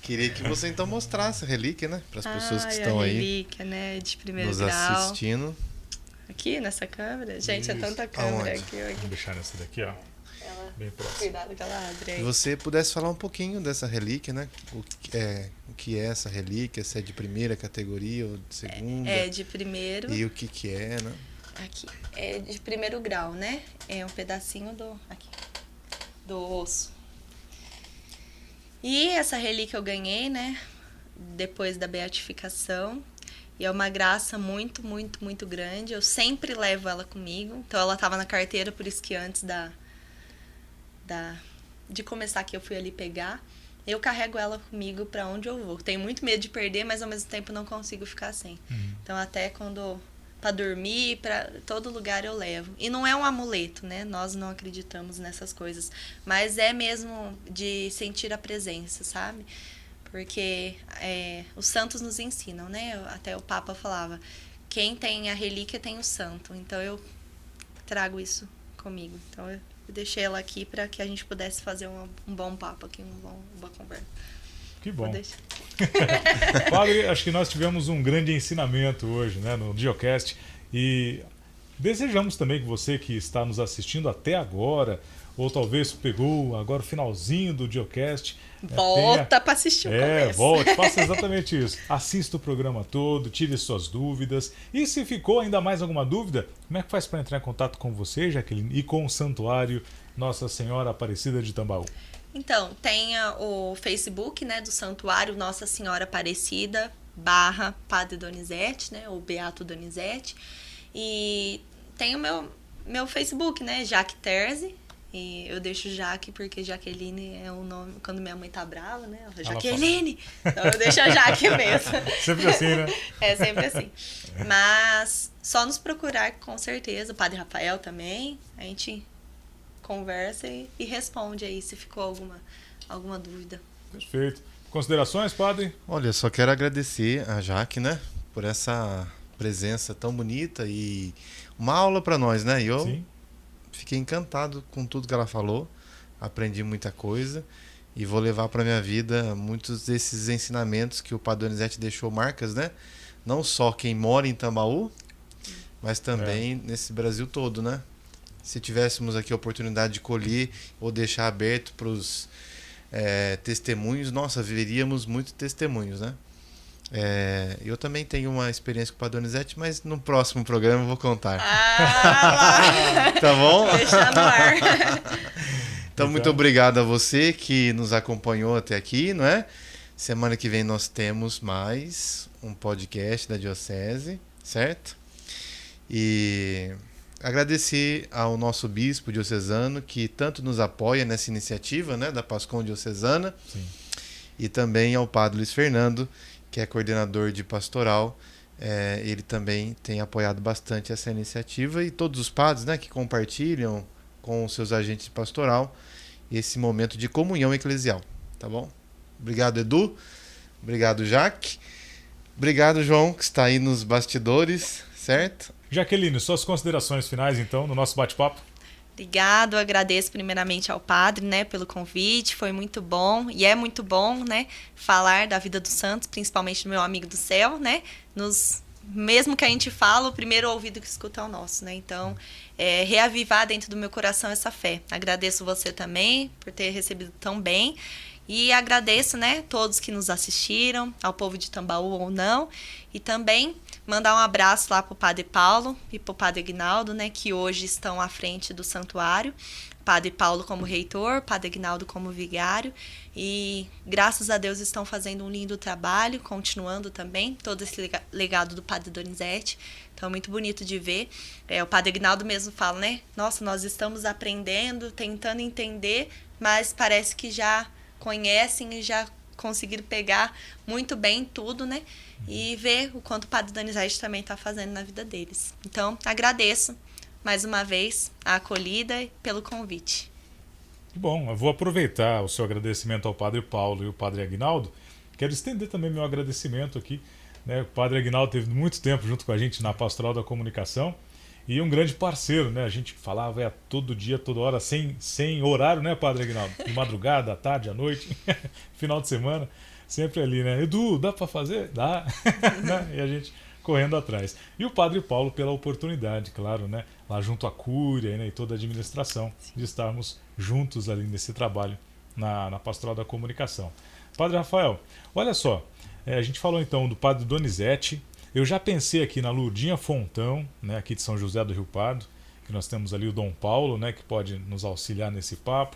Queria que você então mostrasse a relíquia, né? Para as pessoas que estão aí. Relíquia, né? De primeiro nos grau. Assistindo. Aqui nessa câmera? Gente, Isso. é tanta câmera Aonde? aqui. Vamos deixar nessa daqui, ó. Bem próximo. Cuidado que ela abre aí. Se você pudesse falar um pouquinho dessa relíquia, né? O que é essa relíquia? Se é de primeira categoria ou de segunda? É de primeiro. E o que é, né? Aqui. É de primeiro grau, né? É um pedacinho do osso. E essa relíquia eu ganhei, né? Depois da beatificação. E é uma graça muito, muito, muito grande. Eu sempre levo ela comigo. Então ela estava na carteira, por isso que antes de começar aqui eu fui ali pegar. Eu carrego ela comigo para onde eu vou. Tenho muito medo de perder, mas ao mesmo tempo não consigo ficar sem. Então até para dormir, para todo lugar eu levo. E não é um amuleto, né? Nós não acreditamos nessas coisas. Mas é mesmo de sentir a presença, sabe? Porque os santos nos ensinam, né? Até o Papa falava, quem tem a relíquia tem o santo. Então eu trago isso comigo. Então eu deixei ela aqui para que a gente pudesse fazer um bom papo aqui, uma boa conversa. Que bom. Vou deixar. Padre, acho que nós tivemos um grande ensinamento hoje, né, no Diocast, e desejamos também que você que está nos assistindo até agora, ou talvez pegou agora o finalzinho do Diocast, Volta para assistir o começo. Volte, faça exatamente isso. Assista o programa todo, tire suas dúvidas. E se ficou ainda mais alguma dúvida, como é que faz para entrar em contato com você, Jaqueline, e com o Santuário Nossa Senhora Aparecida de Tambaú? Então, tem o Facebook, né, do Santuário Nossa Senhora Aparecida / Padre Donizete, né, ou Beato Donizete. E tem o meu Facebook, né, Jaque Terzi. E eu deixo Jaque porque Jaqueline é o nome, quando minha mãe tá brava, né? Ela, Jaqueline! Então eu deixo a Jaque mesmo. Sempre assim, né? É sempre assim. Mas só nos procurar, com certeza. O Padre Rafael também. A gente conversa e responde aí se ficou alguma dúvida. Perfeito. Considerações, padre? Olha, só quero agradecer a Jaque, né, por essa presença tão bonita e uma aula para nós, né? Eu Sim. fiquei encantado com tudo que ela falou, aprendi muita coisa e vou levar para minha vida muitos desses ensinamentos que o Padre Donizete deixou marcas, né? Não só quem mora em Tambaú, mas também nesse Brasil todo, né? Se tivéssemos aqui a oportunidade de colher ou deixar aberto para os testemunhos, nossa, viveríamos muitos testemunhos, né? Eu também tenho uma experiência com o Padre Donizete, mas no próximo programa eu vou contar. Tá bom? Deixa no ar. Então, muito obrigado a você que nos acompanhou até aqui, não é? Semana que vem nós temos mais um podcast da Diocese, certo? E agradecer ao nosso bispo diocesano que tanto nos apoia nessa iniciativa, né, da Pascom Diocesana. Sim. E também ao Padre Luiz Fernando, que é coordenador de pastoral. Ele também tem apoiado bastante essa iniciativa e todos os padres, né, que compartilham com os seus agentes de pastoral esse momento de comunhão eclesial, tá bom? Obrigado, Edu. Obrigado, Jaque. Obrigado, João, que está aí nos bastidores, certo? Jaqueline, suas considerações finais, então, no nosso bate-papo? Obrigado, agradeço primeiramente ao padre, né, pelo convite, foi muito bom, e é muito bom, né, falar da vida dos santos, principalmente do meu amigo do céu, né, mesmo que a gente fala, o primeiro ouvido que escuta é o nosso, né, então, reavivar dentro do meu coração essa fé. Agradeço você também por ter recebido tão bem, e agradeço, né, todos que nos assistiram, ao povo de Tambaú ou não, e também mandar um abraço lá pro Padre Paulo e pro Padre Aguinaldo, né, que hoje estão à frente do santuário. Padre Paulo como reitor, Padre Aguinaldo como vigário. E graças a Deus estão fazendo um lindo trabalho, continuando também todo esse legado do Padre Donizete. Então é muito bonito de ver. O Padre Aguinaldo mesmo fala, né? Nossa, nós estamos aprendendo, tentando entender, mas parece que já conhecem e já conseguiram pegar muito bem tudo, né? E ver o quanto o Padre Donizete também está fazendo na vida deles. Então, agradeço mais uma vez a acolhida e pelo convite. Bom, eu vou aproveitar o seu agradecimento ao Padre Paulo e o Padre Aguinaldo. Quero estender também meu agradecimento aqui, né? O Padre Aguinaldo teve muito tempo junto com a gente na Pastoral da Comunicação e um grande parceiro, né? A gente falava todo dia, toda hora, sem horário, né, Padre Aguinaldo? De madrugada, à tarde, à noite, final de semana. Sempre ali, né? Edu, dá para fazer? Dá. E a gente correndo atrás. E o Padre Paulo pela oportunidade, claro, né? Lá junto à Cúria, né? E toda a administração, de estarmos juntos ali nesse trabalho na Pastoral da Comunicação. Padre Rafael, olha só, a gente falou então do Padre Donizete. Eu já pensei aqui na Lourdinha Fontão, né? Aqui de São José do Rio Pardo, que nós temos ali o Dom Paulo, né? Que pode nos auxiliar nesse papo.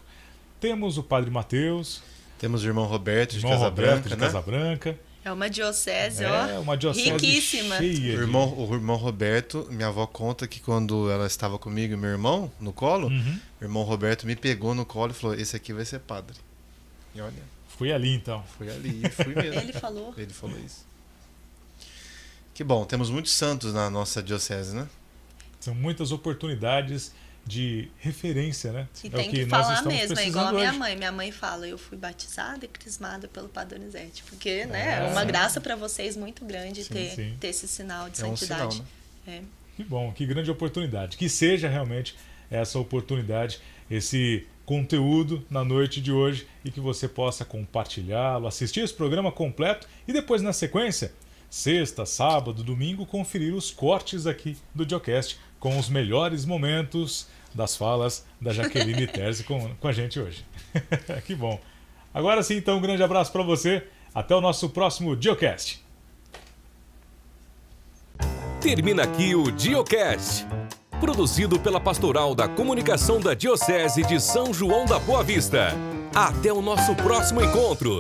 Temos o Padre Mateus. Temos o irmão Roberto de Casabranca. É uma diocese, uma diocese riquíssima. O irmão Roberto, minha avó conta que quando ela estava comigo e meu irmão no colo, o irmão Roberto me pegou no colo e falou: esse aqui vai ser padre. E olha. Fui ali então. Fui ali, fui mesmo. Ele falou isso. Que bom, temos muitos santos na nossa diocese, né? São muitas oportunidades de referência, né? E tem que nós falar estamos mesmo, é igual a hoje. minha mãe. Minha mãe fala, eu fui batizada e crismada pelo Padre Donizete. Porque, né, é uma graça para vocês muito grande ter esse sinal de santidade. Um sinal, né? Que bom, que grande oportunidade. Que seja realmente essa oportunidade, esse conteúdo na noite de hoje e que você possa compartilhá-lo, assistir esse programa completo e depois, na sequência, sexta, sábado, domingo, conferir os cortes aqui do Diocast com os melhores momentos das falas da Jaqueline Terzi com a gente hoje. Que bom. Agora sim, então, um grande abraço para você. Até o nosso próximo Diocast. Termina aqui o Diocast, produzido pela Pastoral da Comunicação da Diocese de São João da Boa Vista. Até o nosso próximo encontro.